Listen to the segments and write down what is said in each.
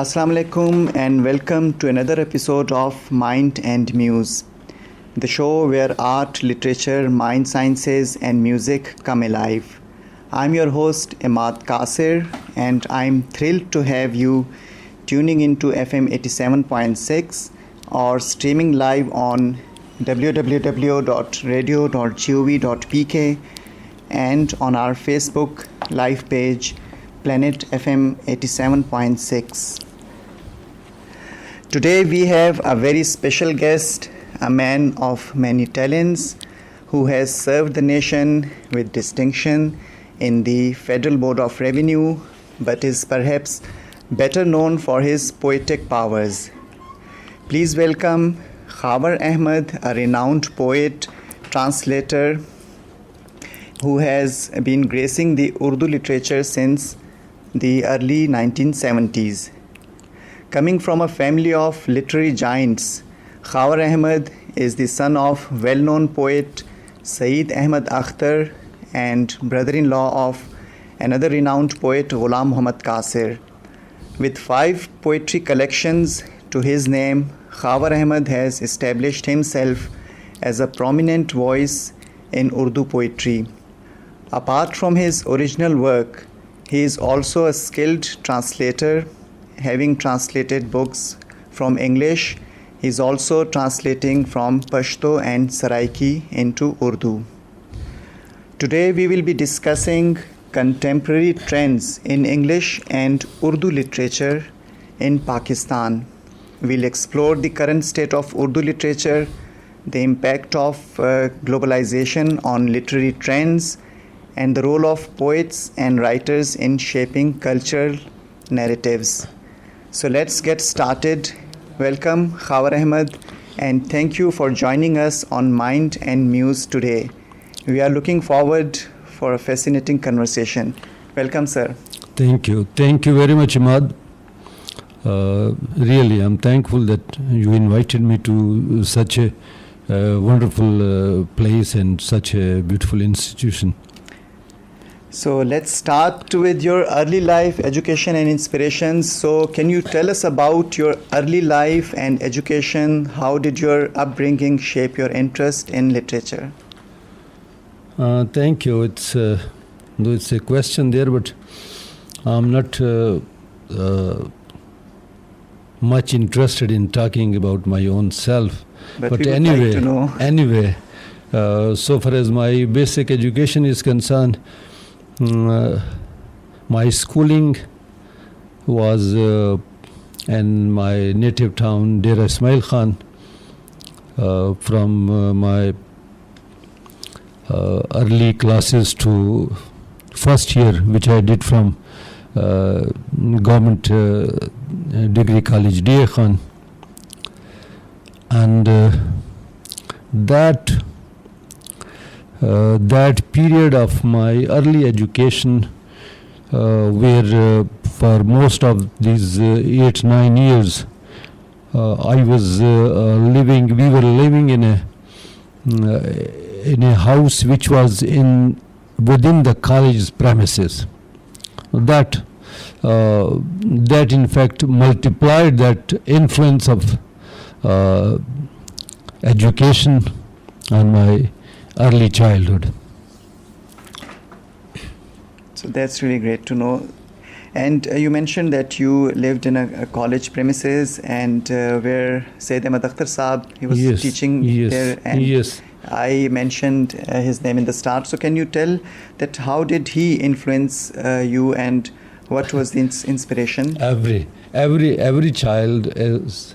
Assalamu alaikum and welcome to another episode of Mind and Muse, the show where art, literature, mind sciences and music come alive. I'm your host Imad Kasir and I'm thrilled to have you tuning into FM 87.6 or streaming live on www.radio.gov.pk and on our Facebook live page Planet FM 87.6. Today we have a very special guest, a man of many talents who has served the nation with distinction in the Federal Board of Revenue but is perhaps better known for his poetic powers. Please welcome Khawar Ahmad, a renowned poet, translator who has been gracing the Urdu literature since the early 1970s. Coming from a family of literary giants, Khawar Ahmad is the son of well-known poet Saeed Ahmad Akhtar and brother-in-law of another renowned poet Ghulam Imad Kasir. With 5 poetry collections to his name, Khawar Ahmad has established himself as a prominent voice in Urdu poetry. Apart from his original work, he is also a skilled translator, having translated books from English. He is also translating from Pashto and Saraiki into Urdu. Today we will be discussing contemporary trends in English and Urdu literature in Pakistan. We'll explore the current state of Urdu literature, the impact of globalization on literary trends, and the role of poets and writers in shaping cultural narratives. So let's get started. Welcome Khawar Ahmad and thank you for joining us on Mind and Muse today. We are looking forward for a fascinating conversation. Welcome, sir. Thank you. Thank you very much, Imad. Really, I'm thankful that you invited me to such a wonderful place and such a beautiful institution. So let's start with your early life, education and inspirations. So can you tell us about your early life and education? How did your upbringing shape your interest in literature? Thank you. It's a question there, but I'm not much interested in talking about my own self. But anyway, like to know. So far as my basic education is concerned, my schooling was in my native town, Dera Ismail Khan. From my early classes to first year, which I did from government degree college, D.A. Khan. And that period of my early education, where for most of these 8-9 years, we were living in a house which was within the college's premises. That in fact multiplied that influence of education on my early childhood. So that's really great to know. And you mentioned that you lived in a college premises and where Sayyid Ahmad Akhtar Saab, he was teaching there. And I mentioned his name in the start. So can you tell that how did he influence you and what was the inspiration? Every child is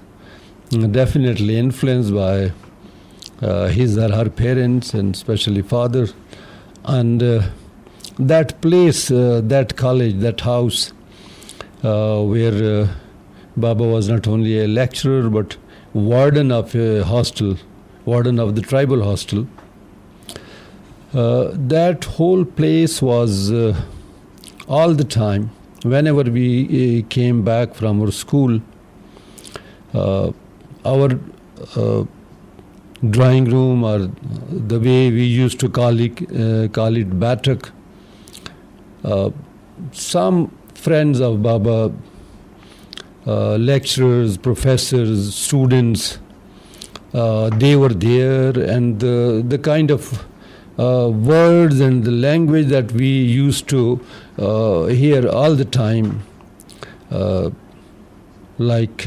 definitely influenced by his or her parents and especially father. And that place, that college, that house where Baba was not only a lecturer but warden of a hostel, warden of the tribal hostel. That whole place was all the time, whenever we came back from our school, our drawing room, or the way we used to call it Batak, some friends of Baba lecturers, professors, students, they were there, and the kind of words and the language that we used to hear all the time, like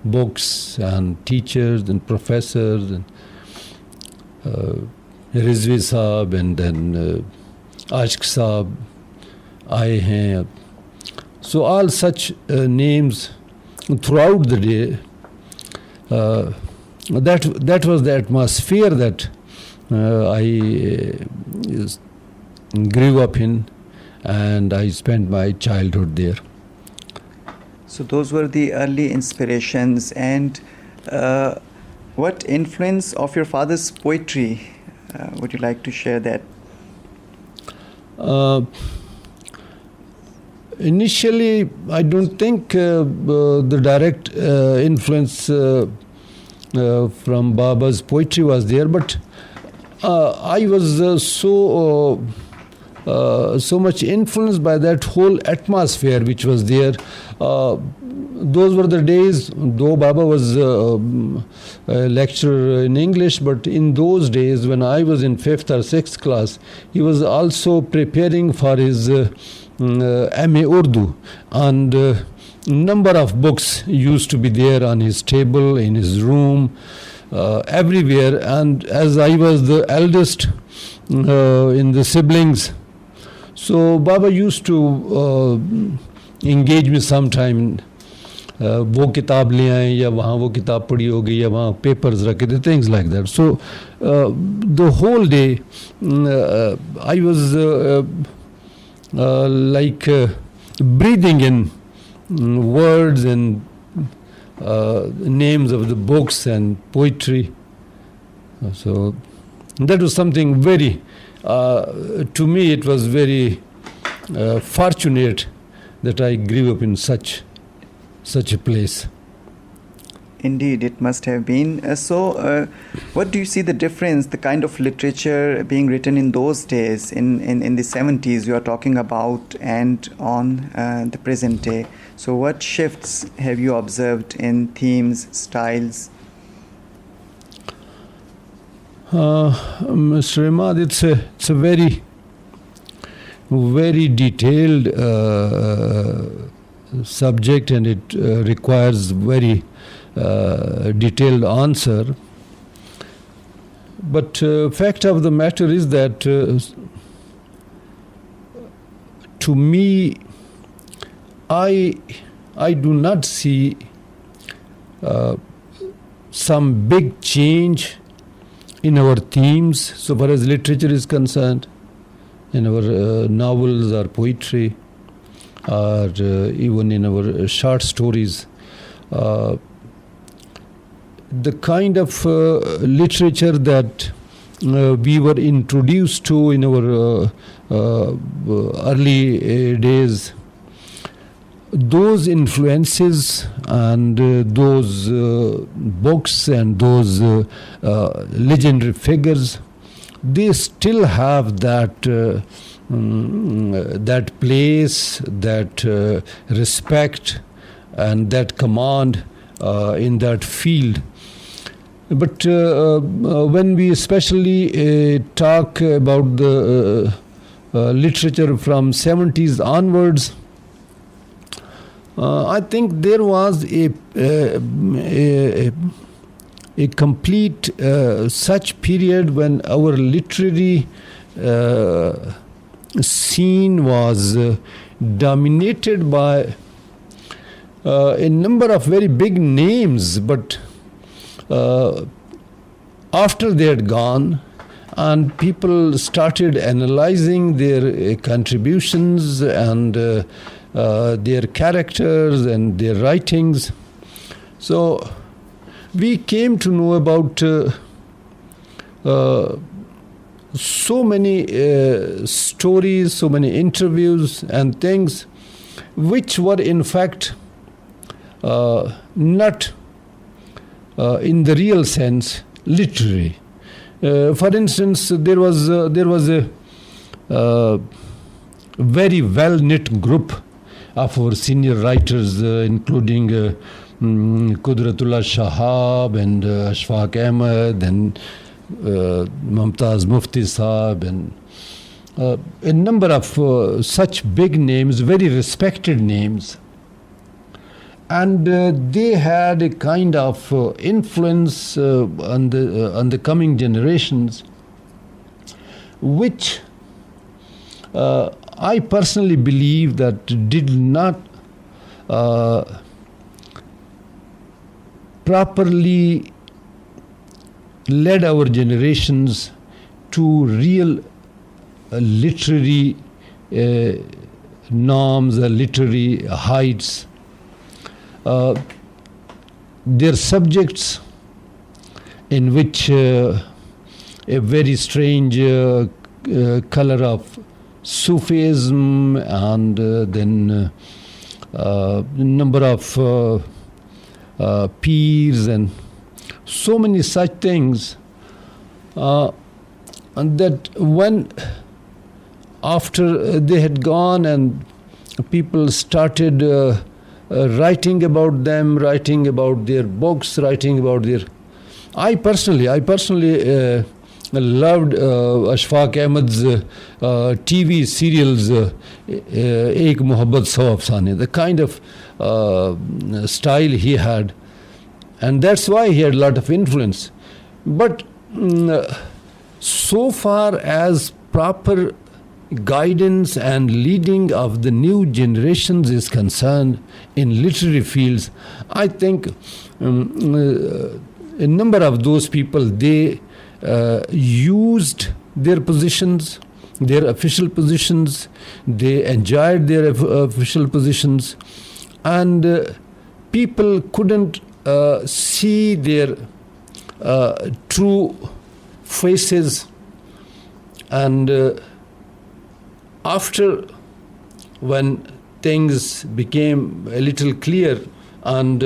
books and teachers and professors and Rizvi Saab and then Ashq Saab, Aaye Hain. So all such names throughout the day. That was the atmosphere that I grew up in, and I spent my childhood there. So those were the early inspirations. And what influence of your father's poetry would you like to share that? Initially, I don't think the direct influence from Baba's poetry was there, but I was so much influenced by that whole atmosphere which was there. Those were the days, though Baba was a lecturer in English, but in those days when I was in 5th or 6th class, he was also preparing for his MA Urdu, and number of books used to be there on his table, in his room, everywhere. And as I was the eldest in the siblings, so Baba used to engage me sometime. वो किताब ले आए या वहाँ वो किताब पढ़ी होगी या वहाँ papers रखे थे, things like that. So the whole day I was like breathing in words and names of the books and poetry. So that was something very, to me it was very fortunate that I grew up in such a place. Indeed, it must have been. So what do you see the difference, the kind of literature being written in those days, in the 70s you are talking about, and on the present day? So what shifts have you observed in themes, styles? Mr. Imad, it's a very, very detailed subject, and it requires very detailed answer. But fact of the matter is that to me, I do not see some big change in our themes so far as literature is concerned, in our novels or poetry, or even in our short stories. The kind of literature that we were introduced to in our early days, those influences and those books and those legendary figures, they still have that that place, that respect and that command in that field. But when we especially talk about the literature from 70s onwards, I think there was a complete such period when our literary scene was dominated by a number of very big names, but after they had gone and people started analyzing their contributions and their characters and their writings, so we came to know about so many stories, so many interviews and things which were in fact not in the real sense literary. For instance, there was a very well-knit group of our senior writers, including Qudratullah Shahab and Ashfaq Ahmad and Mumtaz Mufti Saab and a number of such big names, very respected names. And they had a kind of influence on the coming generations, which I personally believe that did not properly led our generations to real literary norms, literary heights. Their subjects in which a very strange color of Sufism and then number of peers and so many such things, and that when after they had gone and people started writing about them, writing about their books, writing about their... I personally loved Ashfaq Ahmad's TV serials, Ek Mohabbat Sau Afsane, the kind of style he had. And that's why he had a lot of influence. But so far as proper guidance and leading of the new generations is concerned in literary fields, I think a number of those people, they used their positions, their official positions, they enjoyed their official positions, and people couldn't see their true faces. And after, when things became a little clear, and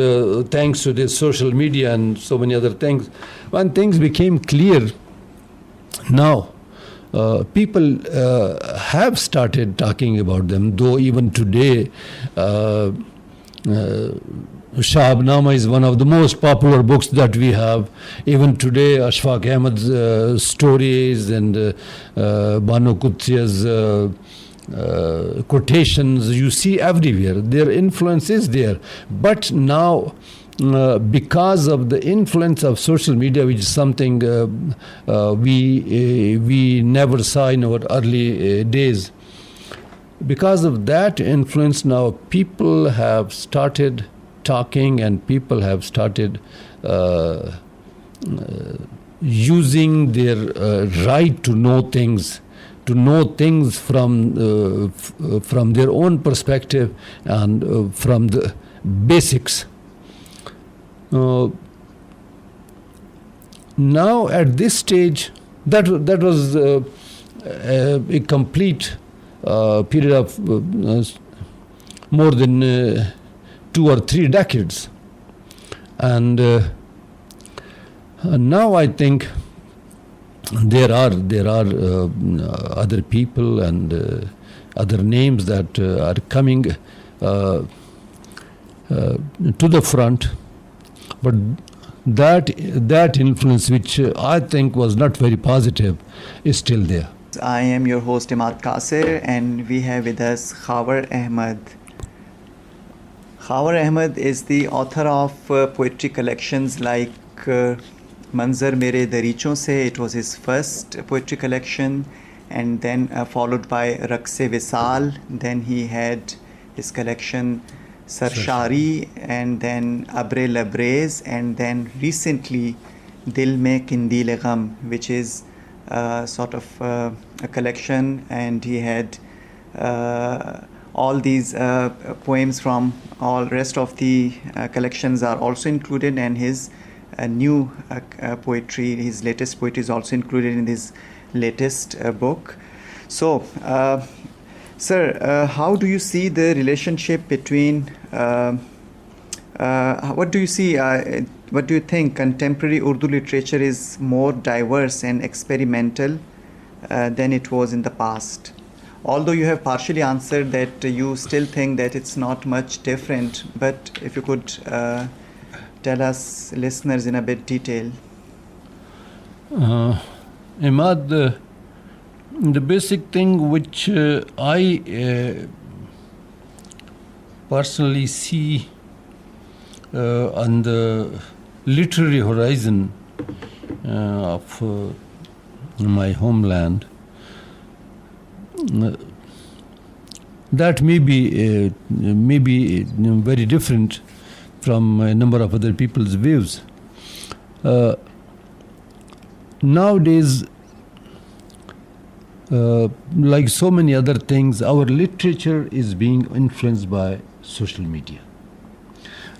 thanks to the social media and so many other things, when things became clear, now people have started talking about them, though even today Shahabnama is one of the most popular books that we have. Even today, Ashfaq Ahmad's stories and Banu Qudsiya's quotations, you see everywhere. Their influence is there. But now, because of the influence of social media, which is something we never saw in our early days, because of that influence, now people have started talking and people have started using their right to know things from their own perspective and from the basics. Now at this stage, that was a complete period of more than 2 or 3 decades, and now I think there are other people and other names that are coming to the front, but that influence, which I think was not very positive, is still there. I am your host Imad Kasir, and we have with us Khawar Ahmad. Khawar Ahmad is the author of poetry collections like Manzar Mere Darichon Se. It was his first poetry collection, and then followed by Raqse Visal. Then he had his collection Sarshari, and then Abre Labrez, and then recently Dil Mein Kindil Gham, which is sort of a collection, and he had all these poems from all rest of the collections are also included, and his new poetry, his latest poetry is also included in his latest book. So, sir, how do you see the relationship between, what do you see, what do you think contemporary Urdu literature is more diverse and experimental than it was in the past? Although you have partially answered that you still think that it's not much different, but if you could tell us listeners in a bit detail. Imad, the basic thing which I personally see on the literary horizon of my homeland, that may be very different from a number of other people's views. Nowadays, like so many other things, our literature is being influenced by social media.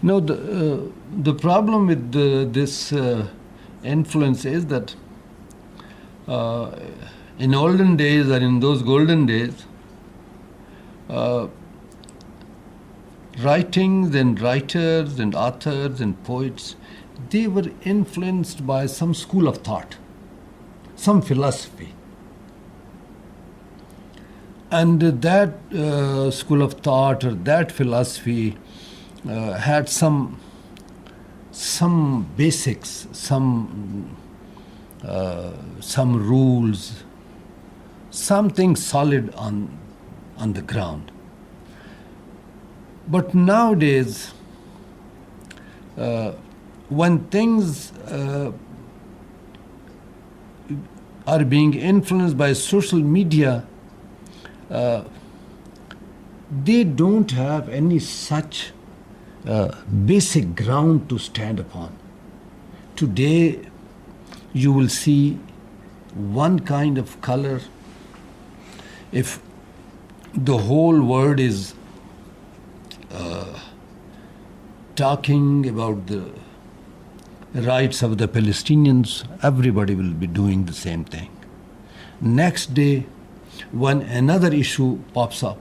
Now, the problem with this influence is that in olden days, or in those golden days, writings and writers and authors and poets, they were influenced by some school of thought, some philosophy. And that school of thought or that philosophy had some basics, some rules, something solid on the ground. But nowadays, when things are being influenced by social media, they don't have any such basic ground to stand upon. Today, you will see one kind of color. If the whole world is talking about the rights of the Palestinians, everybody will be doing the same thing. Next day, when another issue pops up,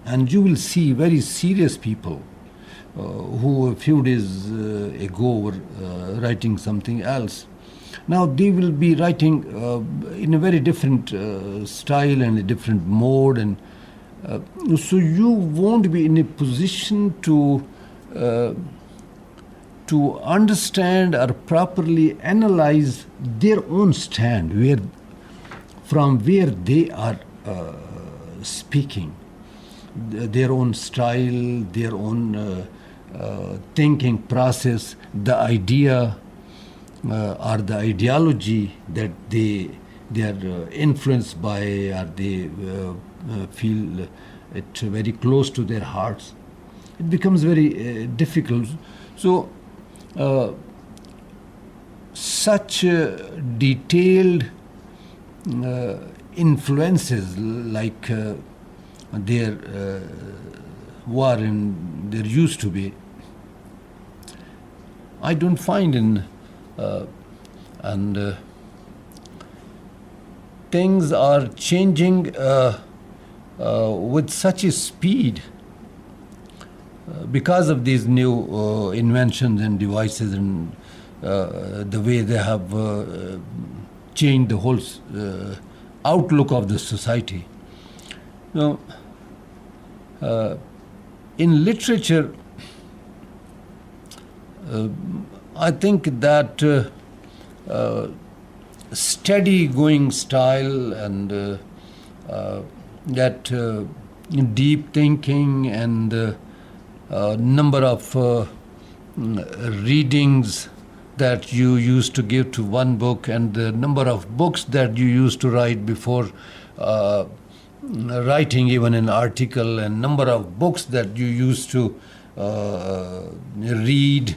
and you will see very serious people who a few days ago were writing something else. Now they will be writing in a very different style and a different mode, and so you won't be in a position to understand or properly analyze their own stand, from where they are speaking, their own style, their own thinking process, the idea or the ideology that they are influenced by, or they feel it very close to their hearts. It becomes very difficult. So such detailed influences like there were and there used to be, I don't find in and things are changing with such a speed because of these new inventions and devices, and the way they have changed the whole outlook of the society. Now, in literature, I think that steady going style and that deep thinking and number of readings that you used to give to one book, and the number of books that you used to write before writing even an article, and number of books that you used to read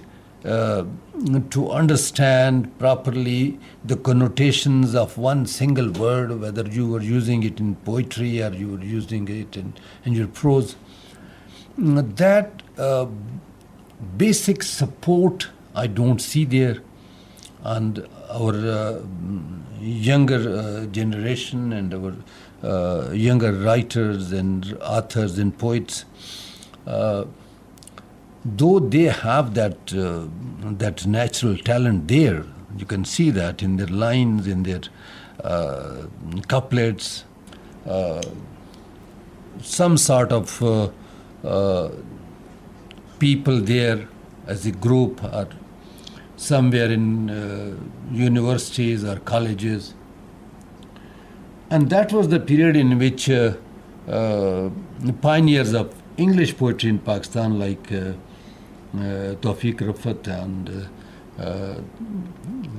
to understand properly the connotations of one single word, whether you were using it in poetry or you were using it in your prose. That basic support I don't see there, and our younger generation and our younger writers and authors and poets, though they have that natural talent there, you can see that in their lines, in their couplets, some sort of people there as a group or somewhere in universities or colleges. And that was the period in which pioneers of English poetry in Pakistan like Tawfiq Rafat and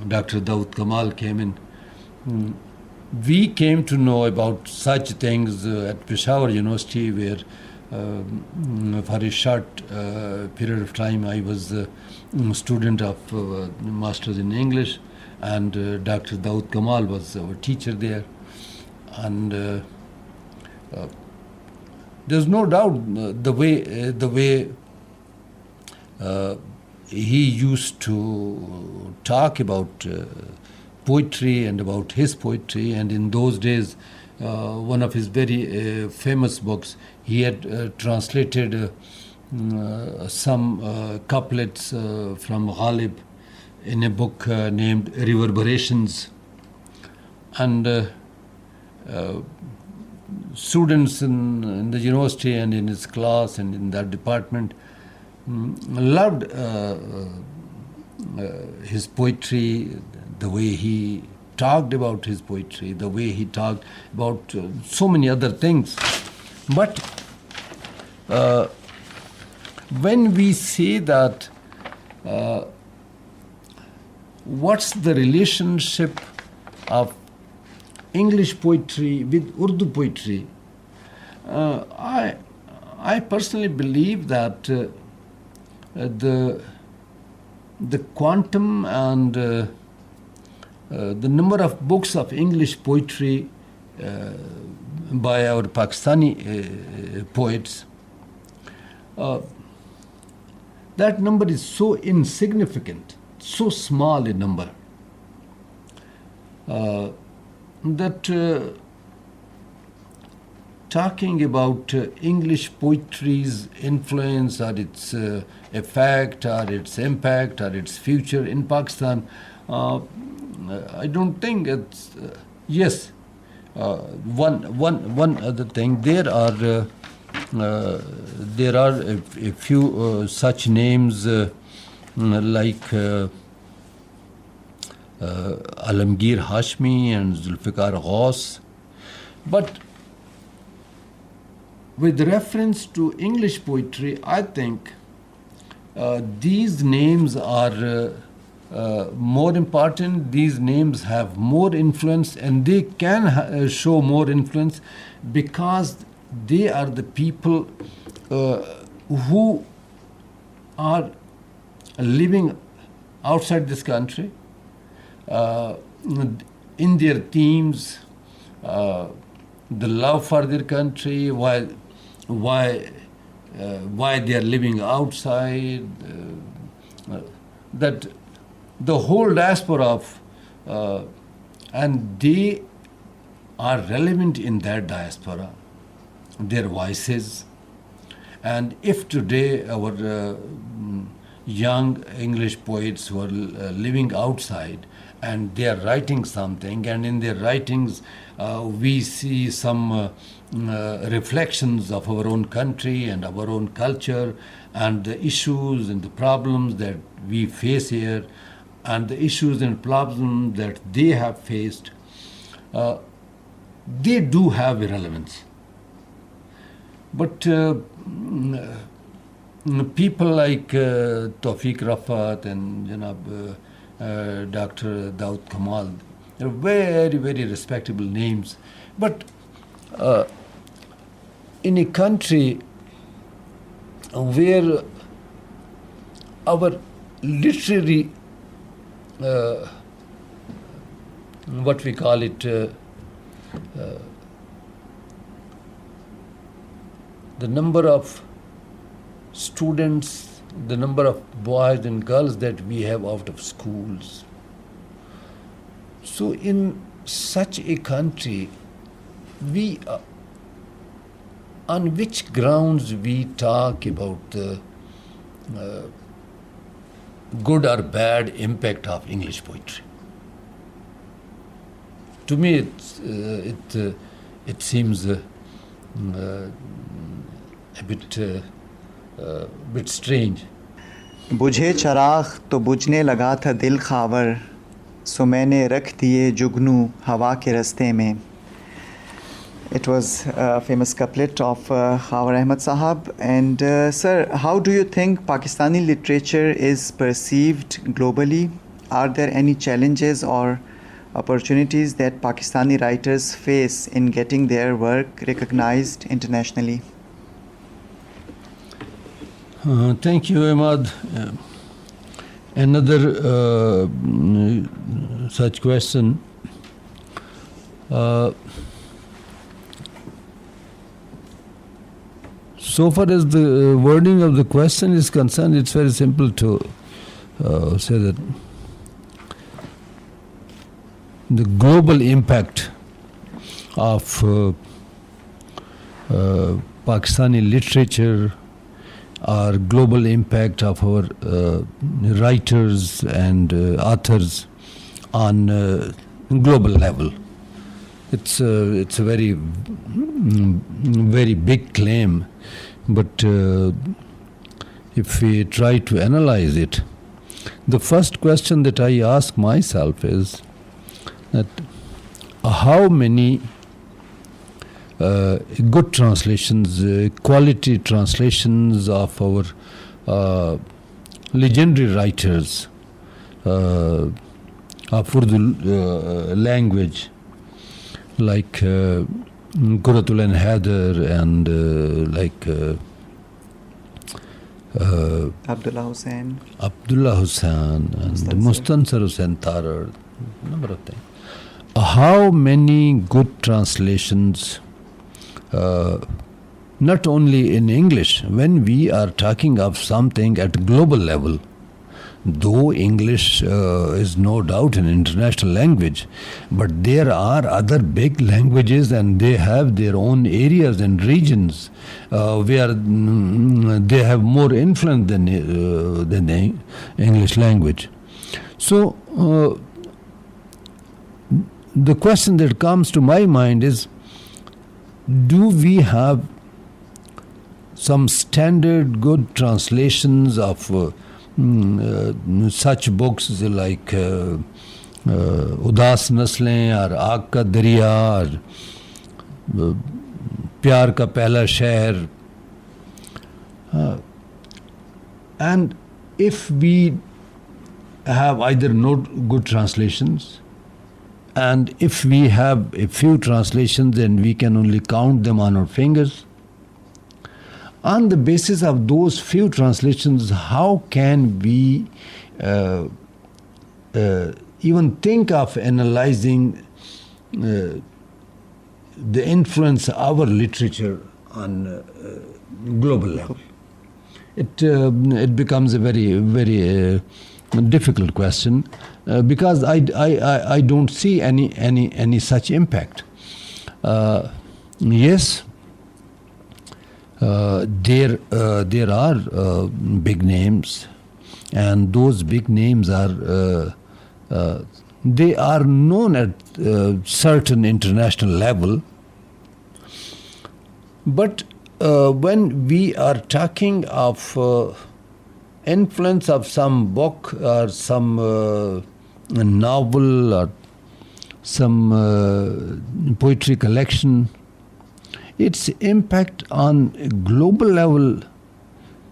Dr. Daud Kamal came in. We came to know about such things at Peshawar University, where for a short period of time I was a student of Masters in English, and Dr. Daud Kamal was our teacher there. And there's no doubt the way he used to talk about poetry and about his poetry. And in those days, one of his very famous books, he had translated some couplets from Ghalib in a book named Reverberations. And students in the university and in his class and in that department loved his poetry, the way he talked about his poetry, the way he talked about so many other things. But when we say that, what's the relationship of English poetry with Urdu poetry? I personally believe that the quantum and the number of books of English poetry by our Pakistani poets, that number is so insignificant, so small a number, that talking about English poetry's influence or its effect or its impact or its future in Pakistan, I don't think it's... yes, one other thing, there are a few such names like Alamgir Hashmi and Zulfikar Ghaus. But with reference to English poetry, I think these names are more important. These names have more influence, and they can show more influence because they are the people who are living outside this country, in their themes, the love for their country, why they are living outside, that the whole diaspora of, and they are relevant in that diaspora, their voices. And if today our young English poets who are living outside and they are writing something, and in their writings we see some reflections of our own country and our own culture and the issues and the problems that we face here and the issues and problems that they have faced, they do have a relevance. But people like Tawfiq Rafat and Dr. Daud Kamal, they're very, very respectable names. But in a country where our literary, what we call it, the number of students, the number of boys and girls that we have out of schools. So in such a country, we on which grounds we talk about the good or bad impact of English poetry? To me, it seems a bit strange. बुझे चराग तो बुझने लगा था दिल खावर, सो मैंने रख दिए जुगनू हवा के रस्ते में. It was a famous couplet of Khawar Ahmad Sahab. And sir, how do you think Pakistani literature is perceived globally? Are there any challenges or opportunities that Pakistani writers face in getting their work recognized internationally? Thank you, Imad. Another such question. So far as the wording of the question is concerned, it's very simple to say that the global impact of Pakistani literature or global impact of our writers and authors on global level. It's a very big claim, but if we try to analyze it, the first question that I ask myself is that how many good translations, quality translations of our legendary writers of Urdu language, like Quratul and Haider and like Abdullah Hussain and Mustansar Hussain Tarar, number of things. How many good translations, not only in English, when we are talking of something at global level, though English is no doubt an international language, but there are other big languages and they have their own areas and regions where they have more influence than the English language. So the question that comes to my mind is, do we have some standard good translations of such books like Udas Naslein or Aag Ka Darya or Pyar Ka Pehla Sheher? And if we have either no good translations, and if we have a few translations and we can only count them on our fingers, on the basis of those few translations, how can we even think of analyzing the influence of our literature on global level? It becomes a very difficult question because I don't see any such impact. Yes. There are big names, and those big names are they are known at certain international level. But when we are talking of influence of some book or some novel or some poetry collection, its impact on global level,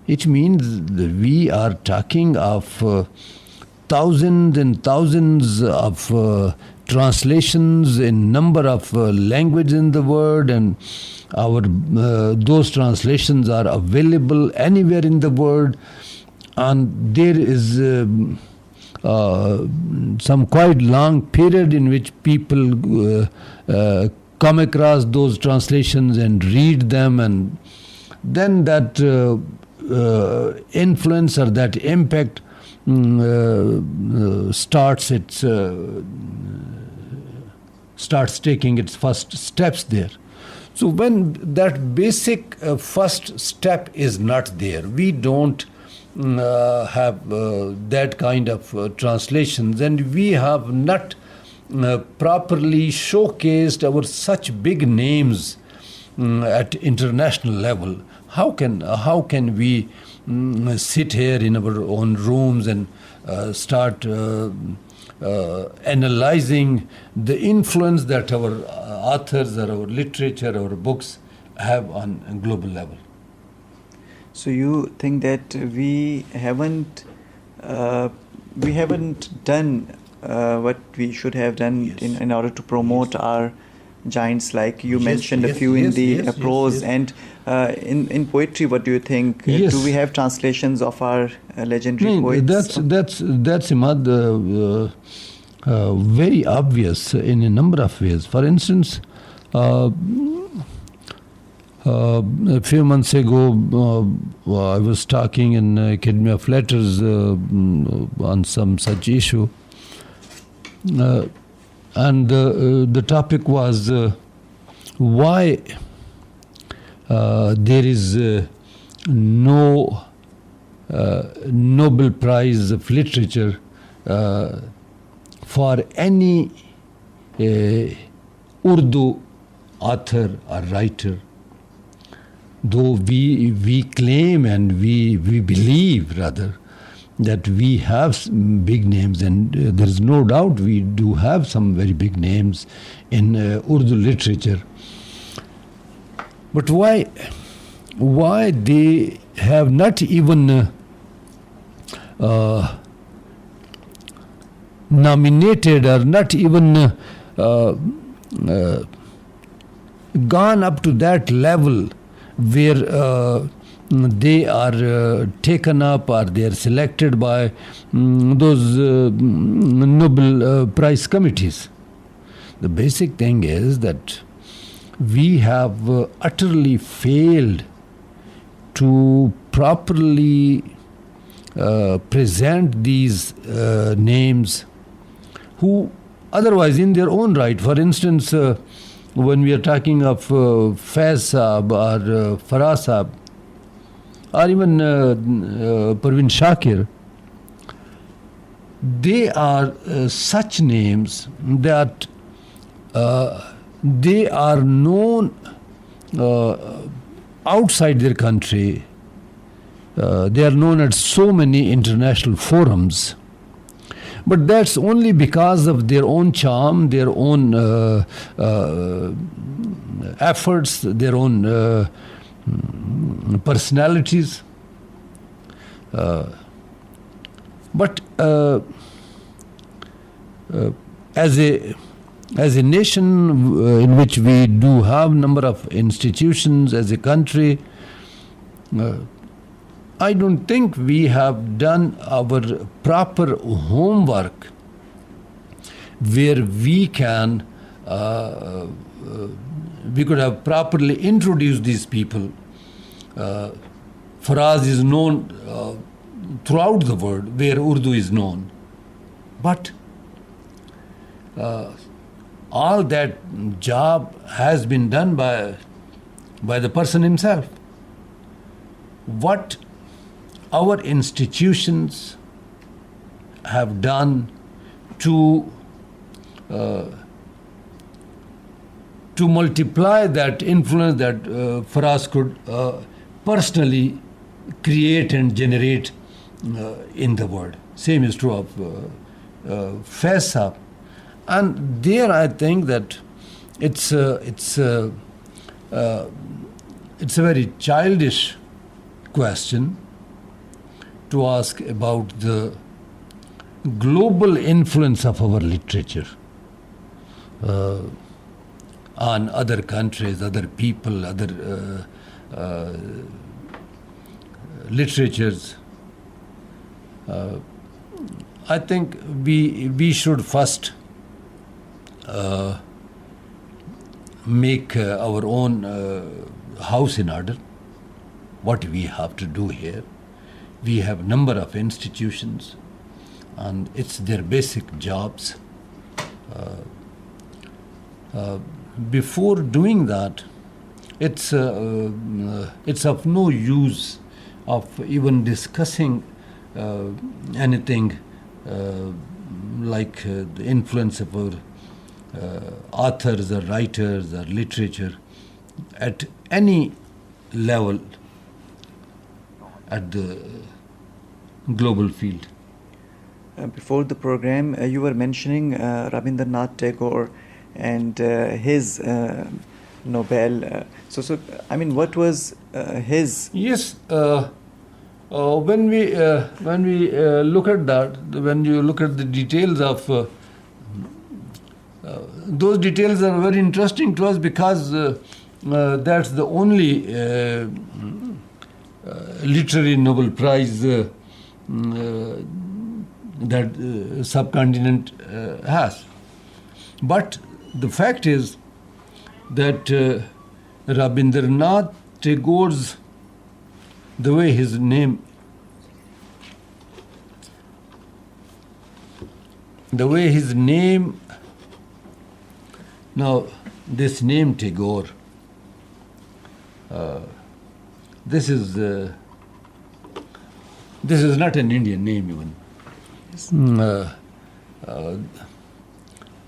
it means that we are talking of thousands and thousands of translations in number of languages in the world, and our those translations are available anywhere in the world, and there is some quite long period in which people come across those translations and read them, and then that influence or that impact starts taking its first steps there. So when that basic first step is not there, we don't have that kind of translations, and we have not properly showcased our such big names at international level. How can we sit here in our own rooms and start analyzing the influence that our authors or our literature, our books have on a global level? So you think that we haven't done what we should have done Yes. in order to promote our giants, like you Yes, mentioned a yes, few in yes, the yes, prose, yes. and in poetry, what do you think? Yes. Do we have translations of our legendary No, poets? that's Imad, very obvious in a number of ways. For instance, a few months ago, I was talking in Academy of Letters on some such issue, and the topic was why there is no Nobel Prize of Literature for any Urdu author or writer, though we claim and we believe rather that we have some big names, and there is no doubt we do have some very big names in Urdu literature. But why they have not even nominated or not even gone up to that level where they are taken up or they are selected by those Nobel Prize committees? The basic thing is that we have utterly failed to properly present these names who otherwise in their own right. For instance, when we are talking of Faiz Saab or Faraz Saab or even Parveen Shakir, they are such names that they are known outside their country. They are known at so many international forums. But that's only because of their own charm, their own efforts, their own personalities. But as a nation in which we do have number of institutions, as a country, I don't think we have done our proper homework where we can we could have properly introduced these people. Faraz is known throughout the world where Urdu is known, but all that job has been done by the person himself. What our institutions have done to multiply that influence that Faraz could personally create and generate in the world. Same is true of Faiz Saab. And there I think that it's a very childish question to ask about the global influence of our literature on other countries, other people, other literatures. I think we should first make our own house in order. What we have to do here, we have number of institutions, and it's their basic jobs. Before doing that, it's of no use of even discussing anything like the influence of our authors or writers or literature at any level at the global field. Before the program, you were mentioning Rabindranath Tagore and his Nobel. So, I mean, what was his? Yes, when we look at that, when you look at the details of those details are very interesting to us because that's the only literary Nobel Prize that subcontinent has. But the fact is that Rabindranath Tagore's, the way his name now this name Tagore, this is not an Indian name even.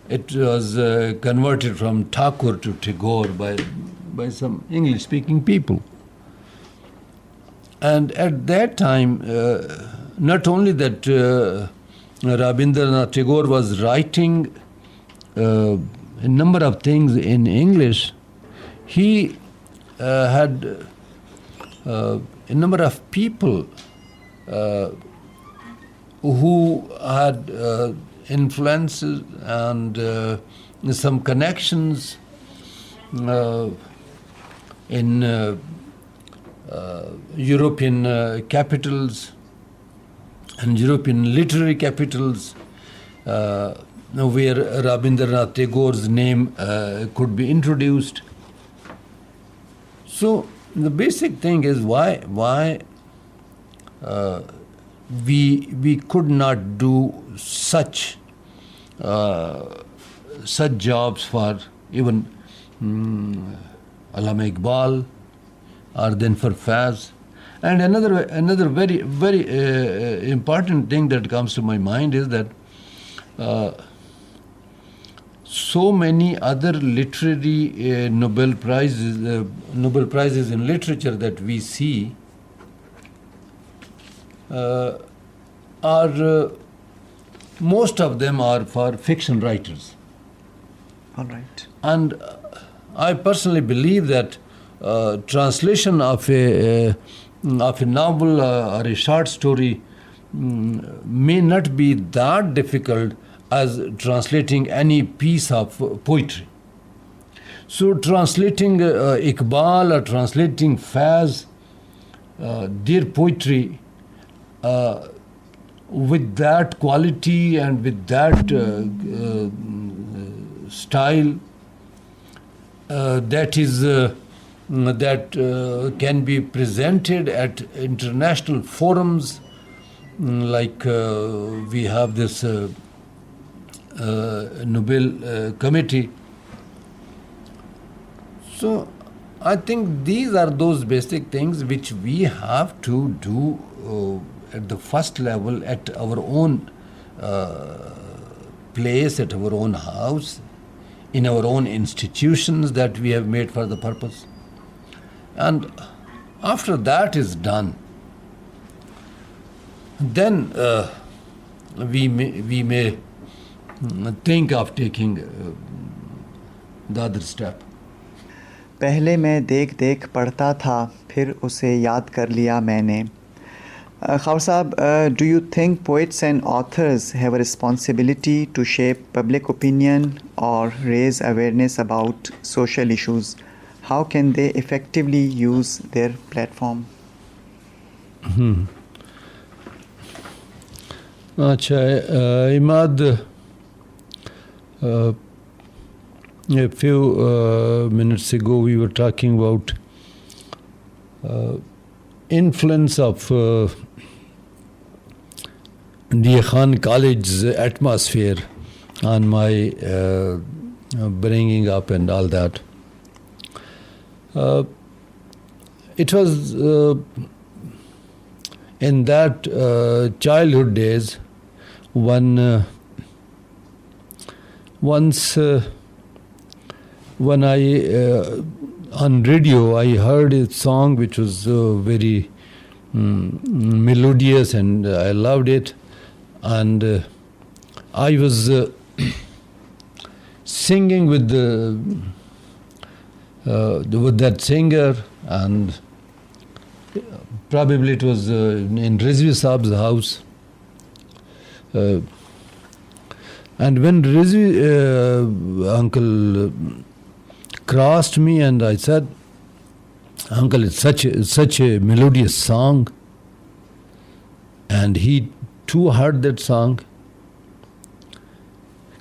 It was converted from Thakur to Tagore by some English-speaking people. And at that time, not only that Rabindranath Tagore was writing a number of things in English, he had a number of people who had influences and some connections in European capitals and European literary capitals where Rabindranath Tagore's name could be introduced. So the basic thing is why we could not do such jobs for even Allama Iqbal or then for Faz. And another very very important thing that comes to my mind is that so many other literary Nobel prizes in literature that we see are most of them are for fiction writers. All right. And I personally believe that translation of a novel or a short story may not be that difficult as translating any piece of poetry. So translating Iqbal or translating Faz, their poetry with that quality and with that style that can be presented at international forums, like we have this Nobel committee. So I think these are those basic things which we have to do at the first level, at our own place, at our own house, in our own institutions that we have made for the purpose. And after that is done, then we may think of taking the other step. पहले मैं देख देख पढ़ता था, फिर उसे याद कर लिया मैंने. Khawar Sahab, do you think poets and authors have a responsibility to shape public opinion or raise awareness about social issues? How can they effectively use their platform? Imad, a few minutes ago we were talking about influence of the Khan College's atmosphere on my bringing up and all that. It was in that childhood days when Once when on radio I heard a song which was very melodious, and I loved it, and I was singing with that singer, and probably it was in Rizvi Saab's house. And when Rizvi uncle crossed me, and I said, "Uncle, it's such a melodious song," and he too heard that song.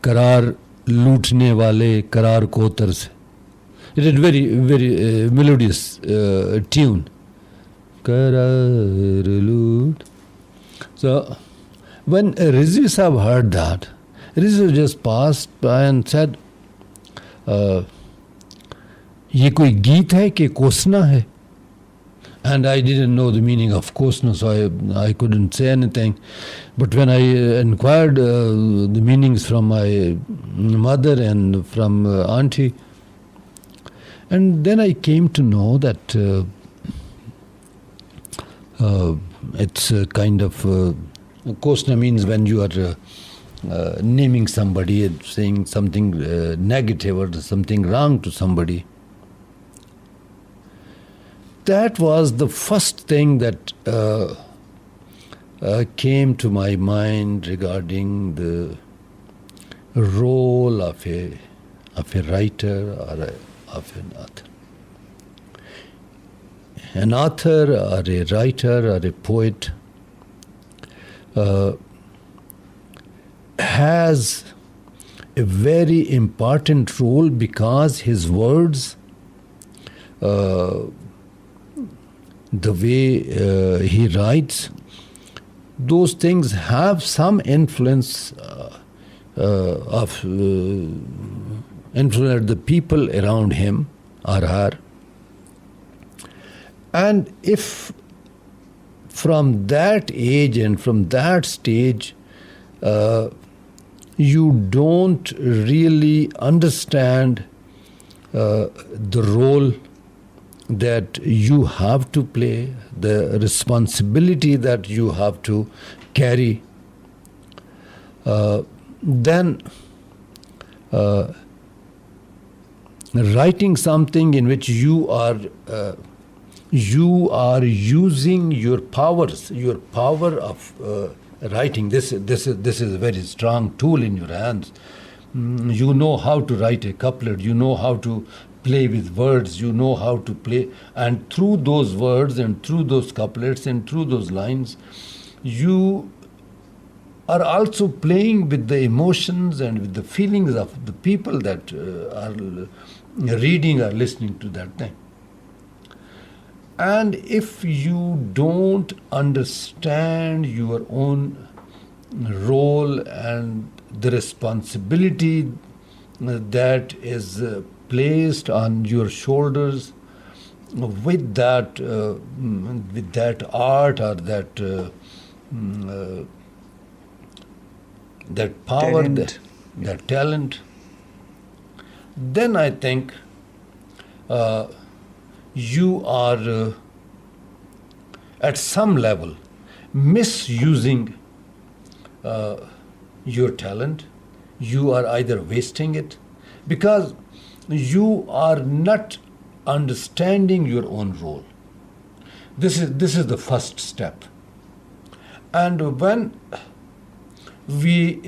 Karar lootne wale karar kotar se. It is very, very melodious tune. Karar loot. So when Rizvi Saab heard that, Rizvi just passed by and said, "ये कोई गीत है कि कोसना है?" And I didn't know the meaning of kosna, so I couldn't say anything. But when I inquired the meanings from my mother and from auntie, and then I came to know that it's a kind of kosna means when you are naming somebody and saying something negative or something wrong to somebody. That was the first thing that came to my mind regarding the role of a writer or of an author. An author or a writer or a poet has a very important role because his words, the way he writes, those things have some influence of influence the people around him or her. And if from that age and from that stage you don't really understand the role that you have to play, the responsibility that you have to carry, then writing something in which you are using your powers, your power of writing. This is a very strong tool in your hands. You know how to write a couplet. You know how to play with words. You know how to play, and through those words and through those couplets and through those lines, you are also playing with the emotions and with the feelings of the people that are reading or listening to that thing. And if you don't understand your own role and the responsibility that is placed on your shoulders with that art or that power, that talent, then I think you are at some level misusing your talent. You are either wasting it because you are not understanding your own role. This is the first step. And when we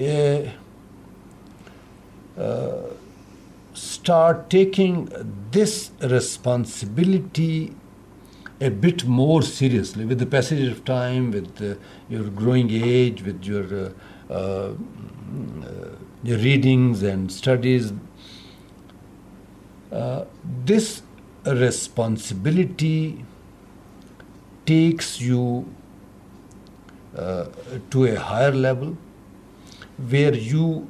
start taking this responsibility a bit more seriously with the passage of time, with your growing age, with your readings and studies, this responsibility takes you to a higher level where you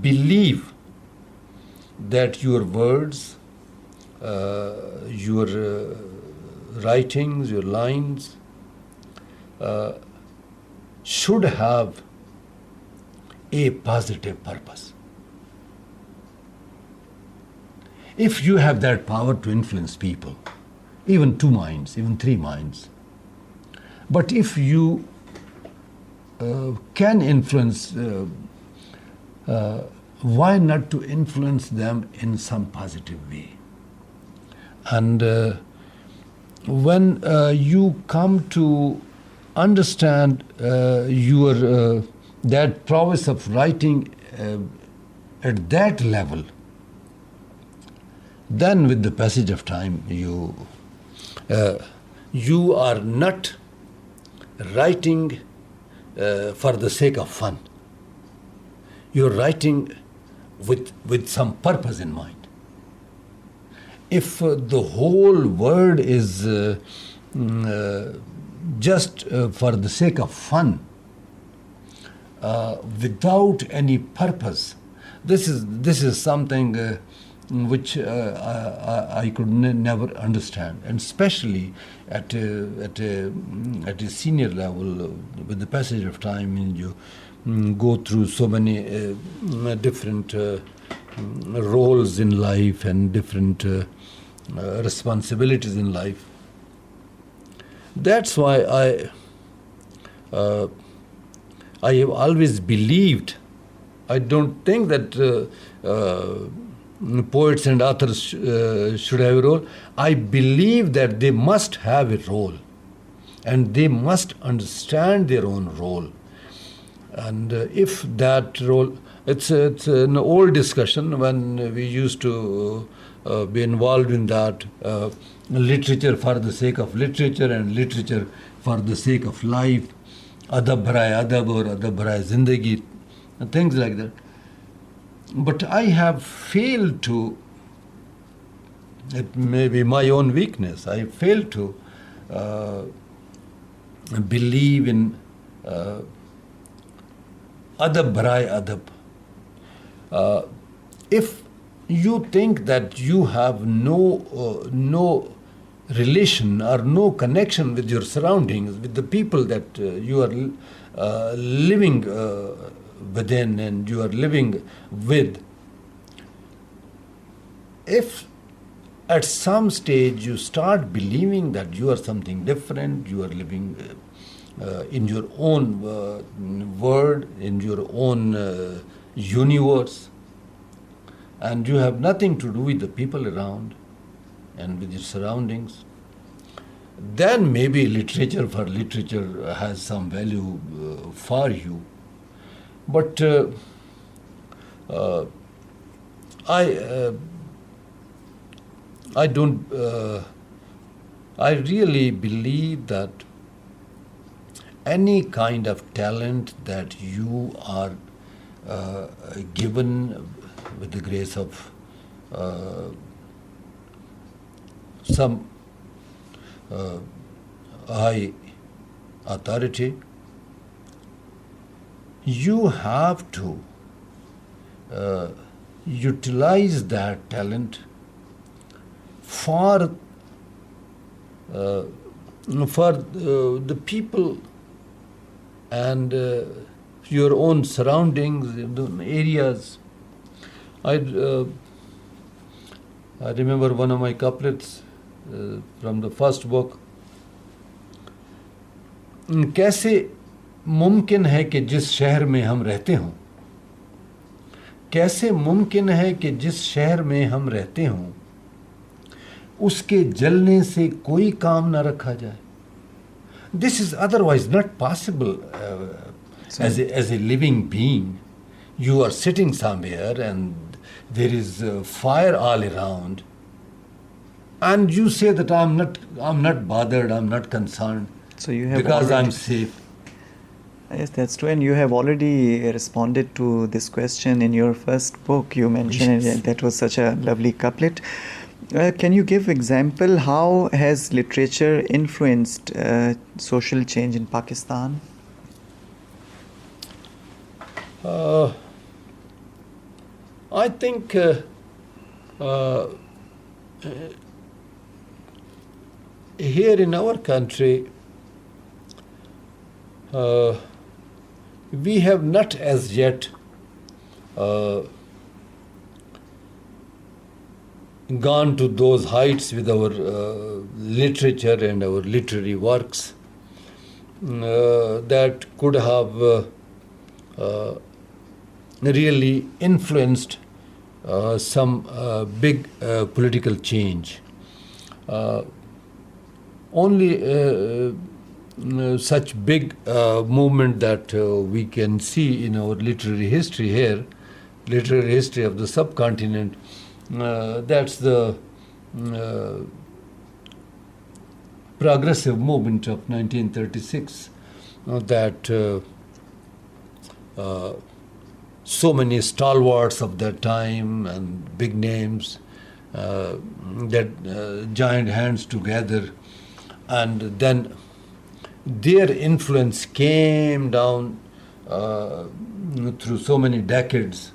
believe that your words, your writings, your lines should have a positive purpose. If you have that power to influence people, even 2 minds, even 3 minds, but if you can influence, why not to influence them in some positive way? And when you come to understand your that prowess of writing at that level, then with the passage of time you are not writing for the sake of fun. You're writing with some purpose in mind. If the whole word is just for the sake of fun, without any purpose, this is something which I could never understand, and especially at a senior level, with the passage of time, and you go through so many different roles in life and different responsibilities in life. That's why I have always believed. I don't think that poets and authors should have a role. I believe that they must have a role, and they must understand their own role. And if that role, it's an old discussion when we used to be involved in that, literature for the sake of literature and literature for the sake of life, adab bhara adab or adab bhara zindagi, and things like that. But I have failed to, it may be my own weakness, I failed to believe in adab bhara adab. If you think that you have no relation or no connection with your surroundings, with the people that you are living within and you are living with, if at some stage you start believing that you are something different, you are living in your own world, in your own universe, and you have nothing to do with the people around and with your surroundings, then maybe literature for literature has some value for you. But I don't. I really believe that any kind of talent that you are given with the grace of some high authority, you have to utilize that talent for the people and your own surroundings, the areas. I remember one of my couplets from the first book. कैसे मुमकिन है कि जिस शहर में हम रहते हों, कैसे मुमकिन है कि जिस शहर में हम रहते हों, उसके जलने से कोई काम ना रखा जाए. This is otherwise not possible as a living being. You are sitting somewhere and there is fire all around, and you say that I'm not bothered, I'm not concerned, so you have because already, I'm safe. Yes, that's true, and you have already responded to this question in your first book. You mentioned Yes. it, that was such a lovely couplet. Can you give example, how has literature influenced social change in Pakistan? I think here in our country, we have not as yet gone to those heights with our literature and our literary works that could have really influenced some big political change. Only such big movement that we can see in our literary history here, literary history of the subcontinent, that's the progressive movement of 1936, that so many stalwarts of that time and big names that joined hands together, and then their influence came down through so many decades,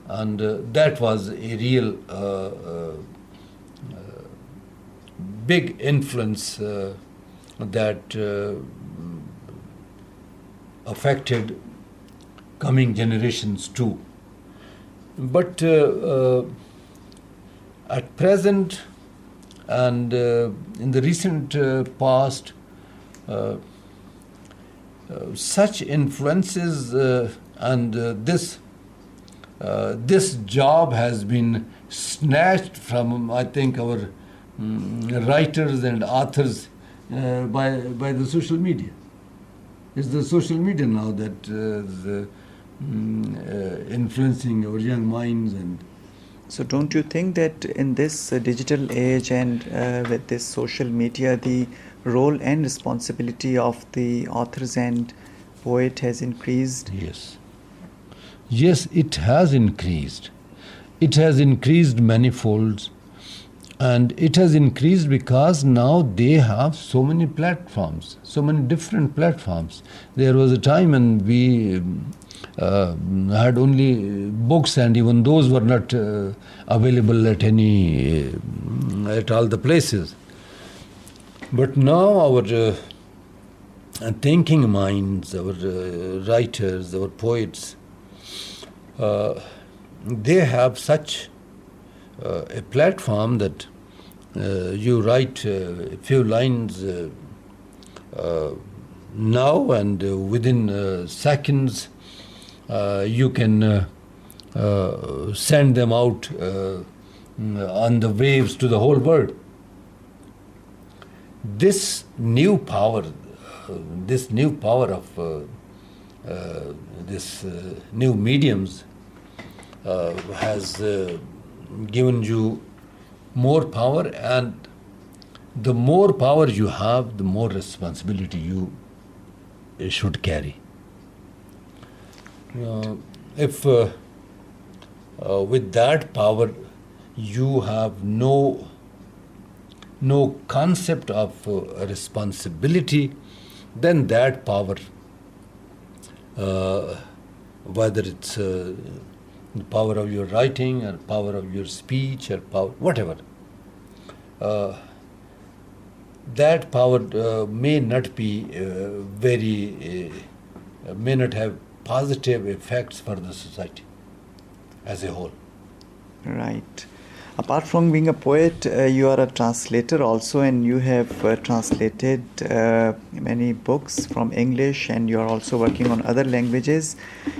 and that was a real big influence that affected coming generations too. But at present and in the recent past, such influences and this job has been snatched from, I think, our writers and authors by the social media. It's the social media now that is influencing our young minds. And so don't you think that in this digital age and with this social media, the role and responsibility of the authors and poet has increased? Yes, it has increased. It has increased manifolds, and it has increased because now they have so many platforms, so many different platforms. There was a time when we had only books, and even those were not available at all the places. But now our thinking minds, our writers, our poets, they have such a platform that you write a few lines now, and within seconds you can send them out on the waves to the whole world. This new power of this new mediums has given you more power, and the more power you have, the more responsibility you should carry. If with that power you have no concept of responsibility, then that power, whether it's the power of your writing or power of your speech or power, whatever, that power may not be may not have positive effects for the society as a whole. Right. Apart from being a poet, you are a translator also, and you have translated many books from English, and you are also working on other languages.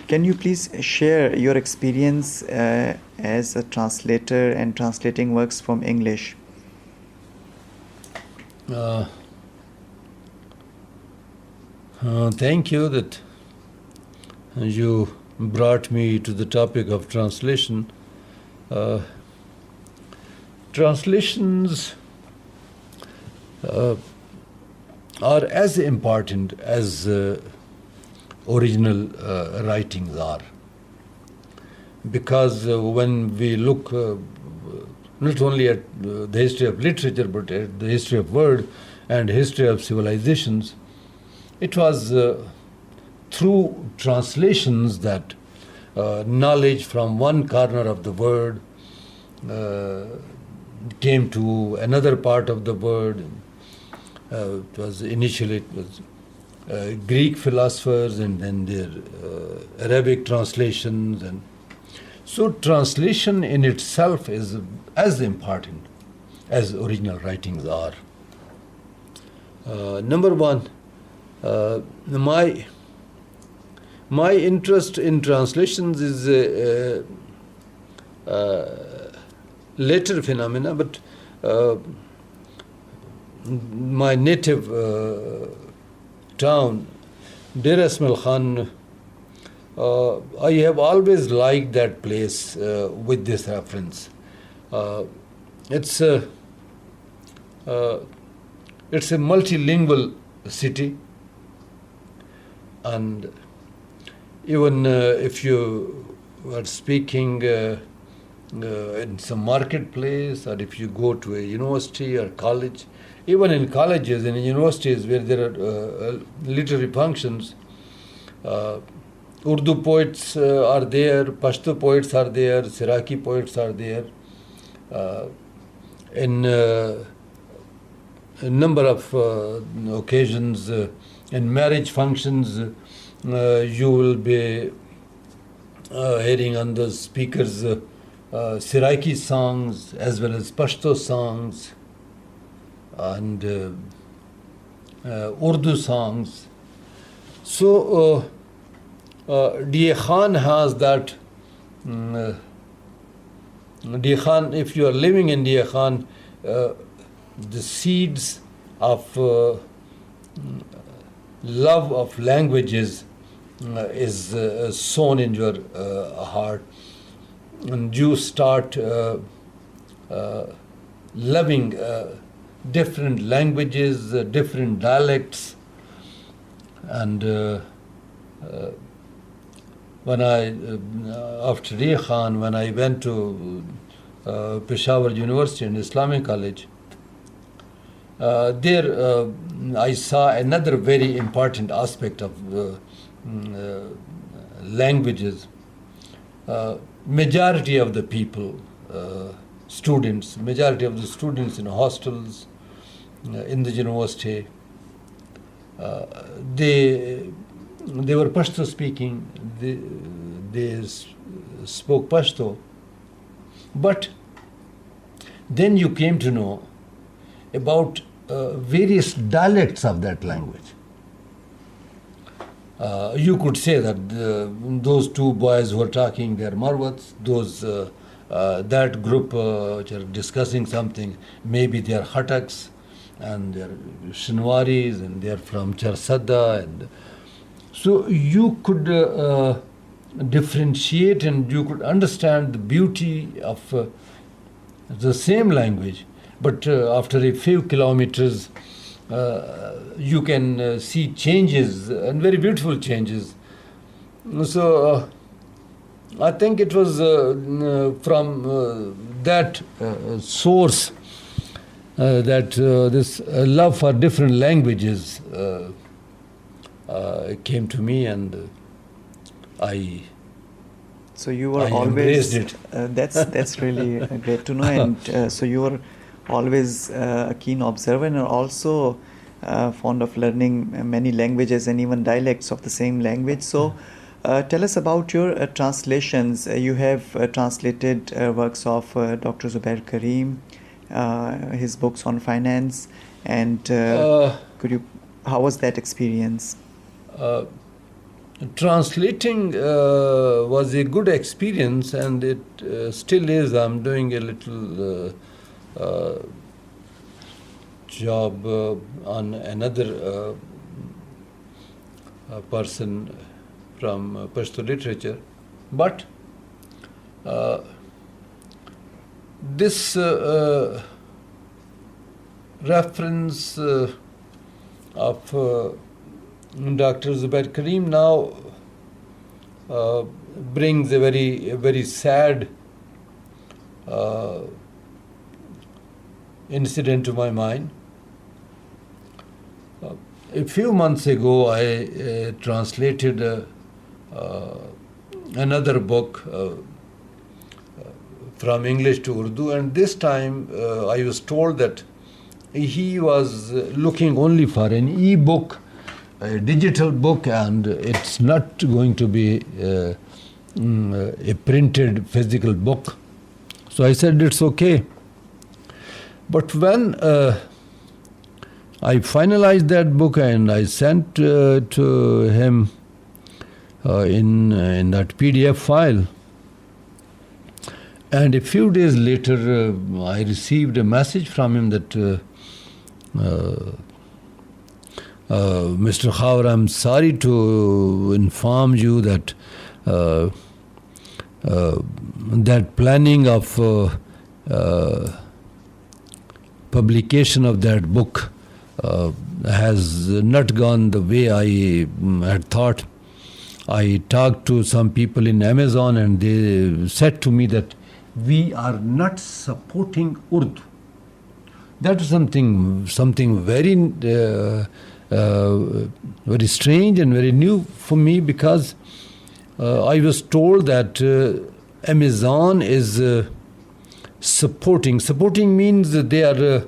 Can you please share your experience as a translator and translating works from English? Thank you that you brought me to the topic of translation. Translations are as important as original writings are, because when we look not only at the history of literature but at the history of word and history of civilizations, it was through translations that knowledge from one corner of the world came to another part of the world. It was Greek philosophers, and then their Arabic translations, and So translation in itself is as important as original writings are. Number one, my interest in translations is later phenomena, but my native town, Deir Ismail Khan, I have always liked that place with this reference. It's a multilingual city, and even if you are speaking in some marketplace, or if you go to a university or college, even in colleges and in universities where there are literary functions, Urdu poets are there, Pashto poets are there, Siraki poets are there. In a number of occasions, in marriage functions, you will be hearing on the speakers Siraki songs as well as Pashto songs and Urdu songs. So Deir Khan has that. Deir Khan, if you are living in Deir Khan, the seeds of love of languages is sown in your heart, and you start loving different languages, different dialects. And when after Deir Khan, when I went to Peshawar University and Islamic College, there I saw another very important aspect of languages. Majority of the people, majority of the students in hostels, in the university, they were Pashto speaking, they spoke Pashto. But then you came to know about various dialects of that language. You could say that those two boys who are talking, they are Marwats, that group which are discussing something, maybe they are Khataks, and they are Shinwaris, and they are from Charsadda. And so you could differentiate, and you could understand the beauty of the same language, but after a few kilometers, you can see changes, and very beautiful changes. So I think it was from that source that this love for different languages came to me, and I. So you were I always. embraced it. That's really great to know. And so you were always a keen observer, and also fond of learning many languages and even dialects of the same language. So tell us about your translations. You have translated works of Dr. Zubair Karim, his books on finance, and how was that experience? Translating was a good experience, and it still is. I'm doing a little job on another person from Pashto literature, but this reference of Dr. Zubair Karim now brings a very sad incident to my mind. A few months ago, I translated another book from English to Urdu, and this time I was told that he was looking only for an e-book, a digital book, and it's not going to be a printed physical book. So I said it's okay. But when I finalized that book and I sent to him in that PDF file, and a few days later I received a message from him that Mr. Khawar, I'm sorry to inform you that that planning of publication of that book has not gone the way I had thought. I talked to some people in Amazon and they said to me that we are not supporting Urdu. That is something very very strange and very new for me, because I was told that Amazon is supporting. Supporting means that they are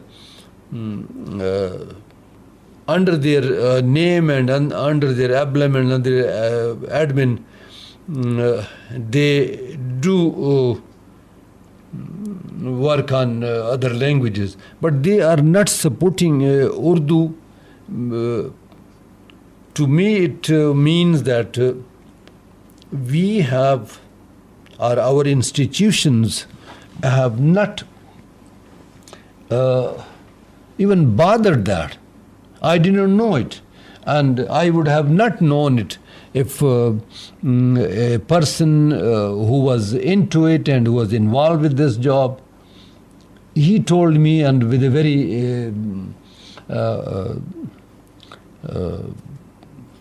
under their name and under their emblem and under their admin, they do work on other languages, but they are not supporting Urdu. To me, it means that we have, or our institutions have not even bothered that. I didn't know it, and I would have not known it if a person who was into it and who was involved with this job, he told me, and with a very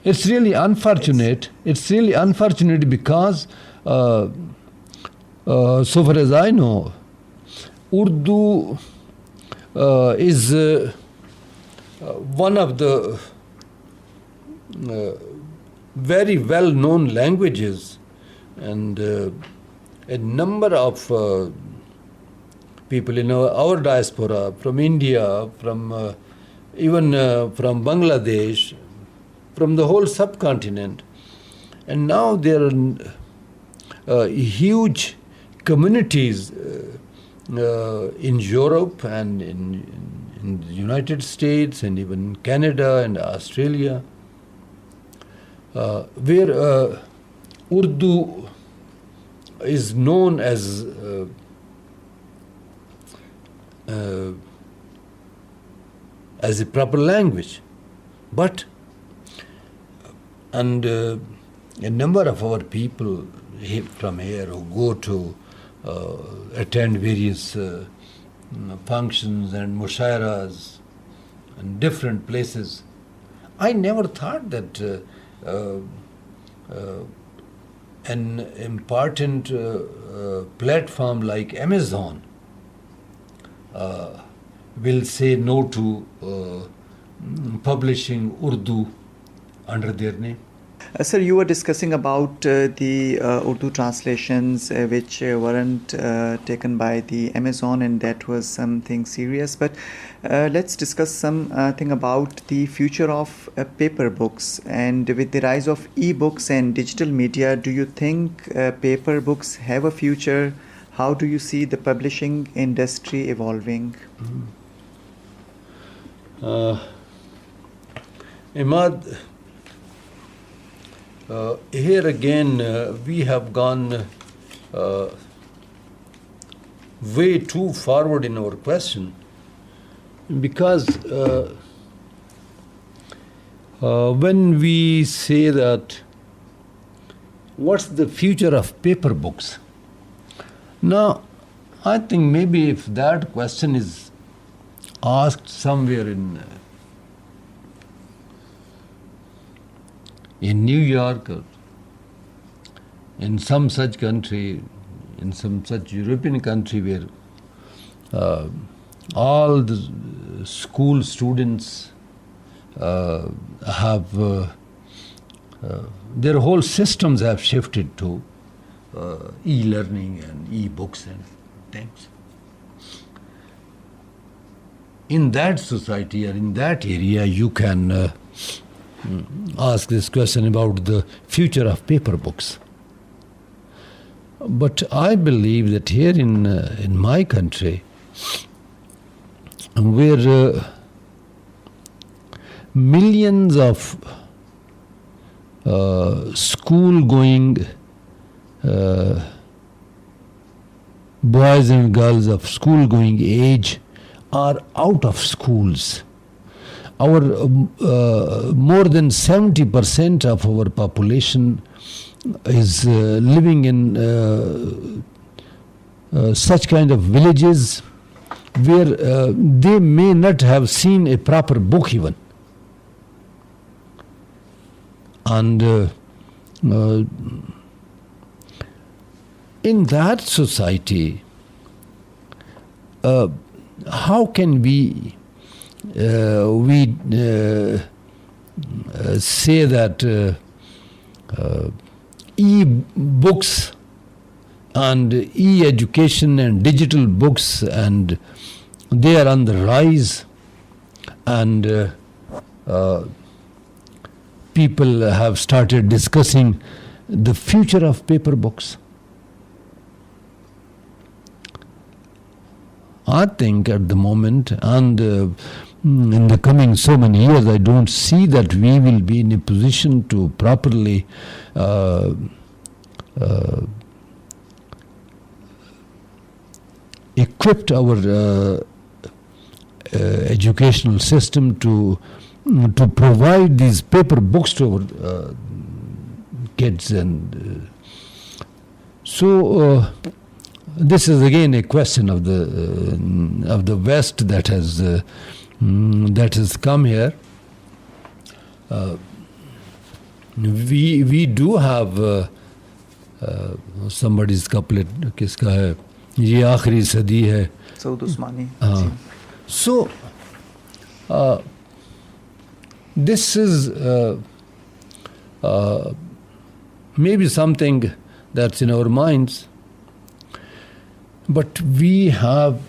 it's really unfortunate. It's really unfortunate because so far as I know, Urdu is one of the very well-known languages, and a number of people in our diaspora, from India, from even from Bangladesh, from the whole subcontinent, and now there are huge communities in Europe and in the United States and even Canada and Australia, where Urdu is known as a proper language. But a number of our people from here who go to attend various functions and mushairas in different places, I never thought that an important platform like Amazon will say no to publishing Urdu under their name. Sir, you were discussing about the Urdu translations which weren't taken by the Amazon, and that was something serious. But let's discuss something about the future of paper books. And with the rise of e-books and digital media, do you think paper books have a future? How do you see the publishing industry evolving? Imad, here again we have gone way too forward in our question, because when we say that what's the future of paper books, now I think maybe if that question is asked somewhere in New York or in some such country, in some such European country where all the school students have their whole systems have shifted to e-learning and e-books and things. In that society or in that area, you can ask this question about the future of paper books. But I believe that here in my country, where millions of school-going boys and girls of school-going age are out of schools. Our more than 70% of our population is living in such kind of villages where they may not have seen a proper book even. And in that society, how can we say that e-books and e-education and digital books, and they are on the rise, and people have started discussing the future of paper books. I think at the moment, and in the coming so many years, I don't see that we will be in a position to properly equip our educational system to provide these paper books to our kids, and so this is again a question of the West that has come here. We do have somebody's couplet, किसका है, ये आखिरी सदी है. Saud Usmani. So this is maybe something that's in our minds, but we have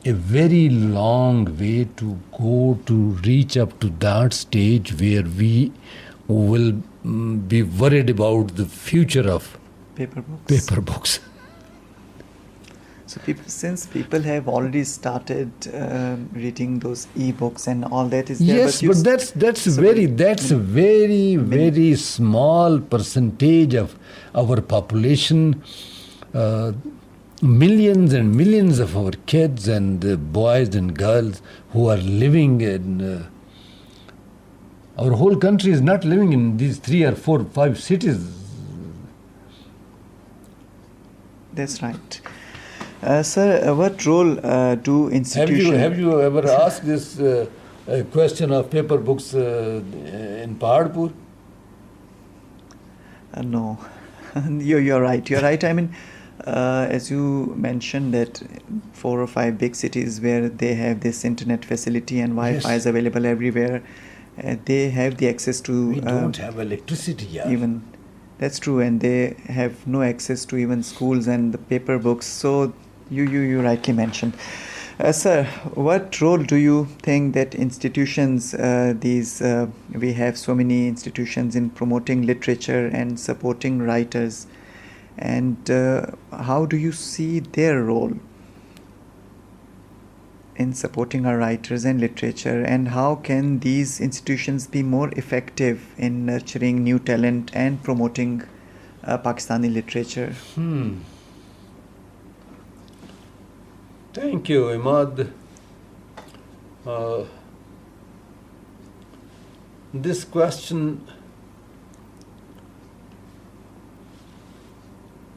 a very long way to go to reach up to that stage where we will be worried about the future of Paper books. paper books. So since people have already started reading those e-books and all that is there. Yes, but that's a very small percentage of our population. Millions and millions of our kids and boys and girls who are living in our whole country is not living in these 3 or 4 or 5 cities. That's right. Sir, what role do institutions... Have you ever asked this question of paper books in Paharpur? No. You're right. You're right. I mean, as you mentioned that 4 or 5 big cities where they have this internet facility and Wi-Fi is available everywhere, they have the access to... We don't have electricity yet. Even, that's true, and they have no access to even schools and the paper books. So you rightly mentioned. Sir, what role do you think that institutions, we have so many institutions in promoting literature and supporting writers, and how do you see their role in supporting our writers and literature, and how can these institutions be more effective in nurturing new talent and promoting Pakistani literature? Thank you, Imad. This question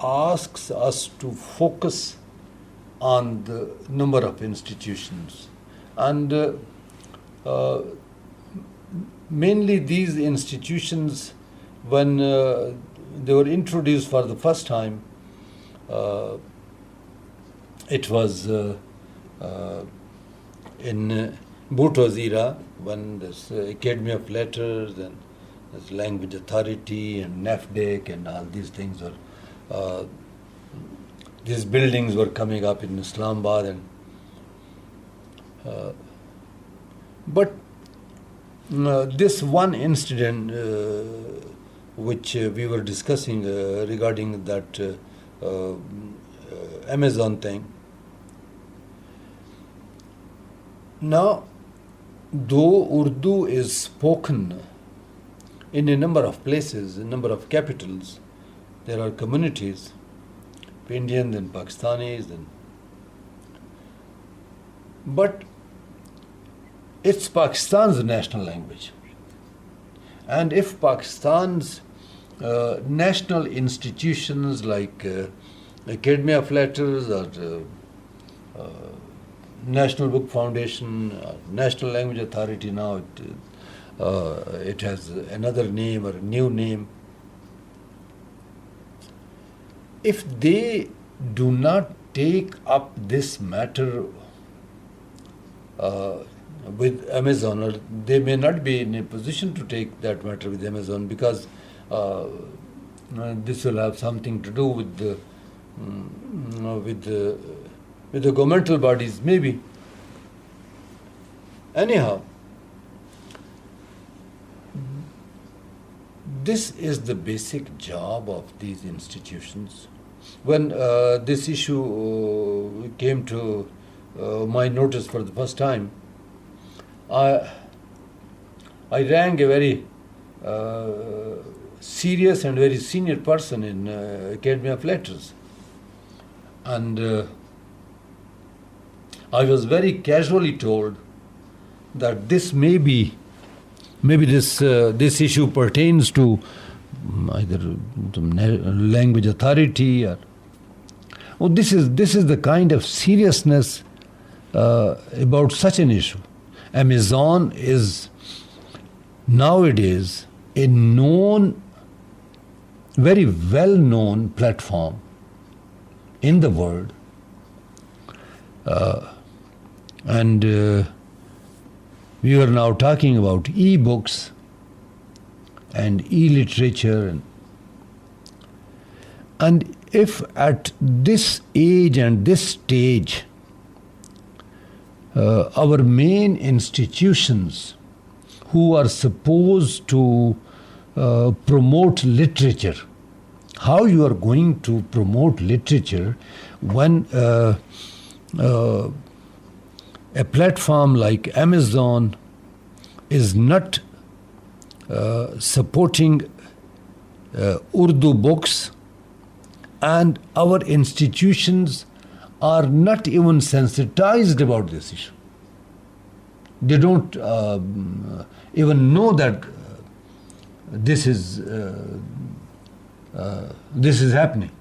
asks us to focus on the number of institutions, and mainly these institutions, when they were introduced for the first time, it was in Bhutto's era, when this Academy of Letters and this Language Authority and NAFDEC and all these things were, these buildings were coming up in Islamabad, and but this one incident which we were discussing regarding that Amazon thing. Now, though Urdu is spoken in a number of places, a number of capitals, there are communities, Indians and Pakistanis, but it's Pakistan's national language. And if Pakistan's national institutions like Academy of Letters or National Book Foundation, National Language Authority, now it has another name or a new name. If they do not take up this matter with Amazon, or they may not be in a position to take that matter with Amazon, because this will have something to do with the governmental bodies, maybe. Anyhow, this is the basic job of these institutions. When this issue came to my notice for the first time, I rang a very serious and very senior person in Academy of Letters, and I was very casually told that this maybe this issue pertains to either the language authority or this is the kind of seriousness about such an issue. Amazon is nowadays a very well-known platform in the world, and we are now talking about e-books and e-literature, and if at this age and this stage our main institutions who are supposed to promote literature, how you are going to promote literature when a platform like Amazon is not supporting Urdu books, and our institutions are not even sensitized about this issue. They don't even know that this is happening.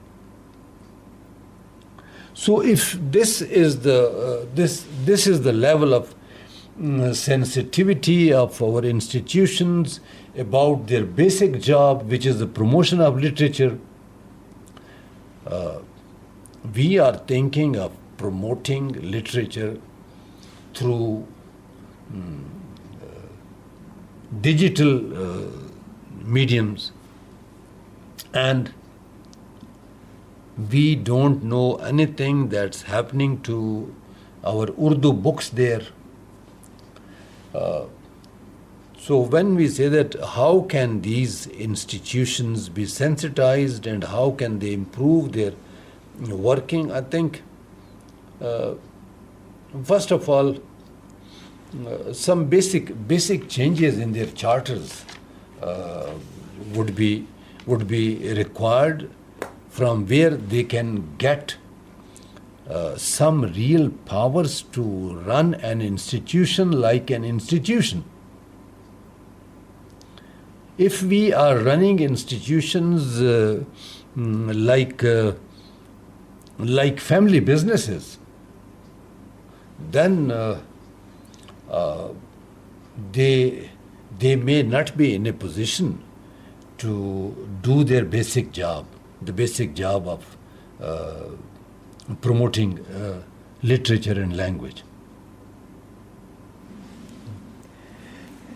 So if this is the level of sensitivity of our institutions about their basic job, which is the promotion of literature, we are thinking of promoting literature through digital mediums, and we don't know anything that's happening to our Urdu books there. So when we say that, how can these institutions be sensitized and how can they improve their working, I think first of all some basic changes in their charters would be required, from where they can get some real powers to run an institution like an institution. If we are running institutions like family businesses, then they may not be in a position to do their basic job, the basic job of promoting literature and language.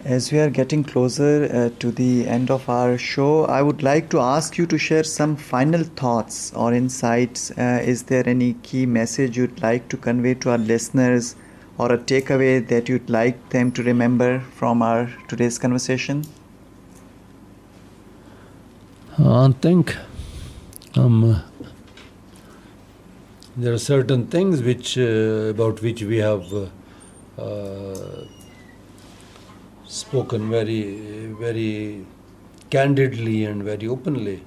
As we are getting closer to the end of our show, I would like to ask you to share some final thoughts or insights. Is there any key message you'd like to convey to our listeners, or a takeaway that you'd like them to remember from our today's conversation? I think I'm there are certain things which about which we have spoken very candidly and very openly.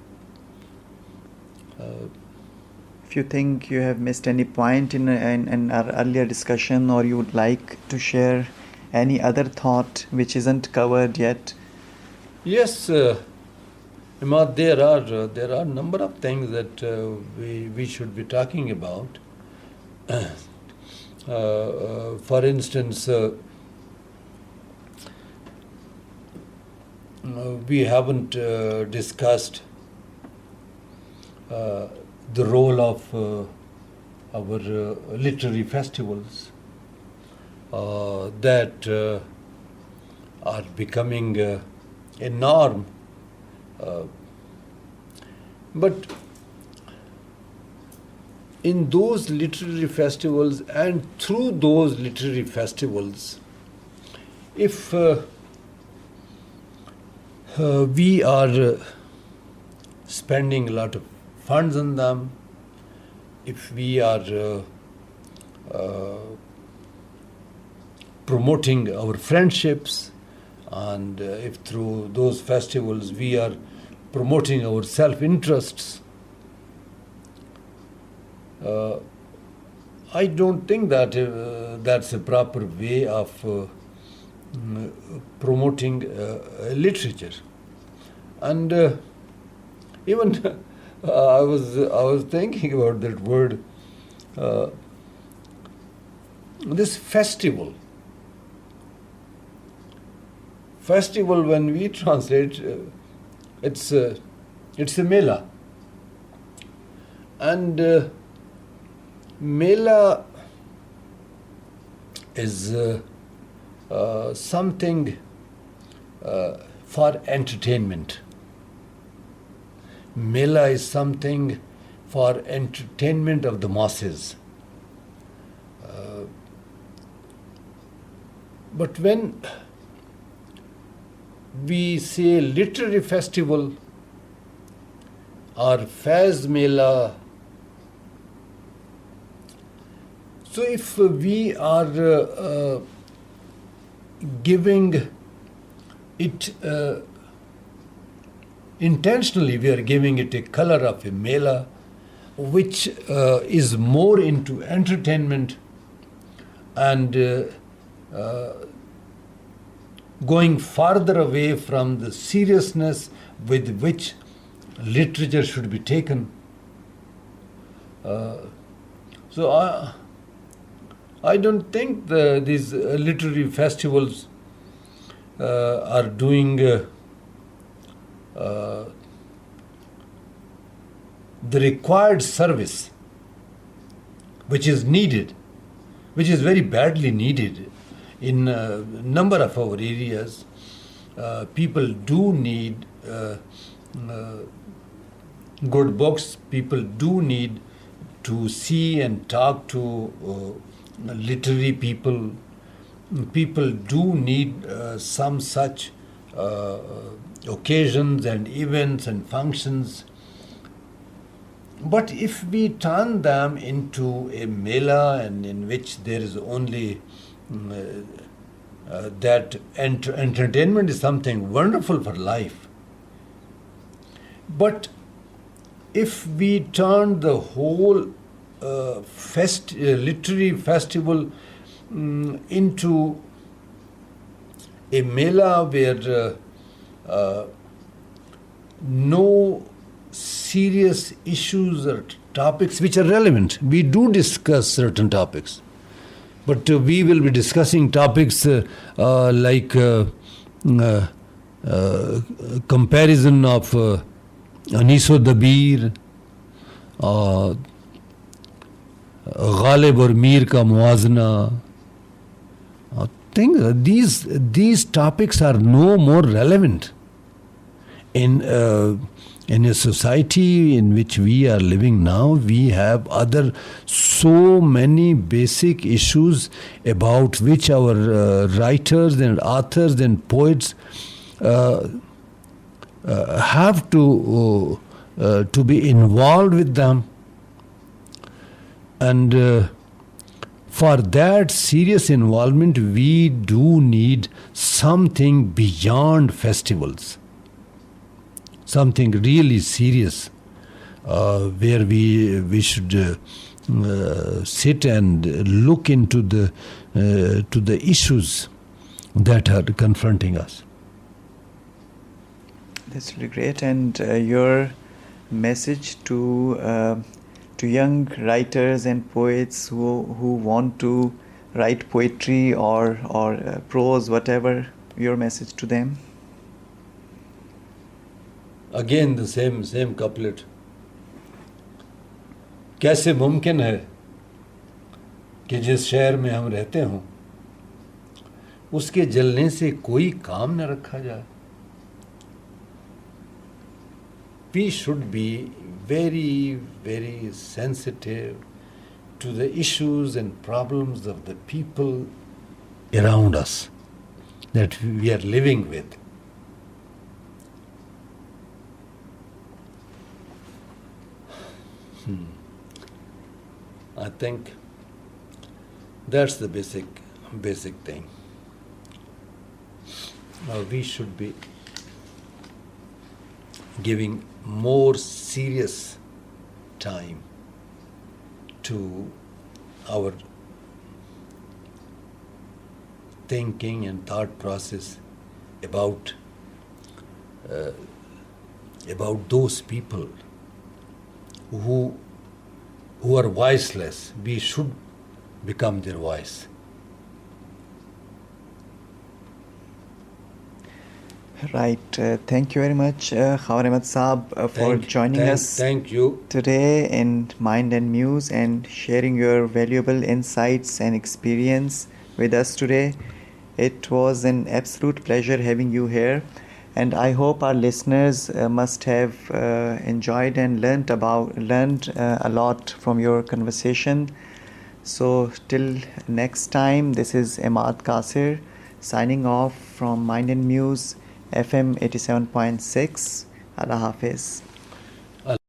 If you think you have missed any point in our earlier discussion, or you would like to share any other thought which isn't covered yet. Yes, Imad, there are a number of things that we should be talking about. For instance, we haven't discussed the role of our literary festivals that are becoming a norm. But in those literary festivals and through those literary festivals, if we are spending a lot of funds on them, if we are promoting our friendships, and if through those festivals we are promoting our self-interests, I don't think that that's a proper way of promoting literature. And even I was thinking about that word, this festival. Festival, when we translate, it's a mela, and mela is something for entertainment. Mela is something for entertainment of the masses. But when we say literary festival or Faiz Mela, so if we are giving it intentionally, we are giving it a color of a mela, which is more into entertainment and going farther away from the seriousness with which literature should be taken. So I don't think these literary festivals are doing the required service which is needed, which is very badly needed in a number of our areas. People do need good books. People do need to see and talk to literary people. People do need some such occasions and events and functions. But if we turn them into a mela, and in which there is only that entertainment is something wonderful for life. But if we turn the whole literary festival into a mela where no serious issues or topics which are relevant. We do discuss certain topics, but we will be discussing topics like comparison of Aniso Dabir, Ghalib or Mir ka muwazna. These topics are no more relevant in a society in which we are living now. We have other so many basic issues about which our writers and authors and poets have to be involved with them. And for that serious involvement, we do need something beyond festivals, something really serious, where we should sit and look into the issues that are confronting us. That's really great. And your message to young writers and poets who want to write poetry or prose, whatever, your message to them? Again the same couplet. कैसे मुमकिन है कि जिस शहर में हम रहते हों उसके जलने से कोई काम न रखा जाए. We should be very, very sensitive to the issues and problems of the people around us that we are living with. I think that's the basic thing. We should be giving more serious time to our thinking and thought process about those people who are voiceless. We should become their voice. Right. Thank you very much, Khawar Ahmad Saab, for joining us Thank you. today in Mind and Muse and sharing your valuable insights and experience with us today. It was an absolute pleasure having you here, and I hope our listeners must have enjoyed and learned a lot from your conversation. So till next time, this is Imad Kasir signing off from Mind and Muse FM 87.6. Allah Hafiz.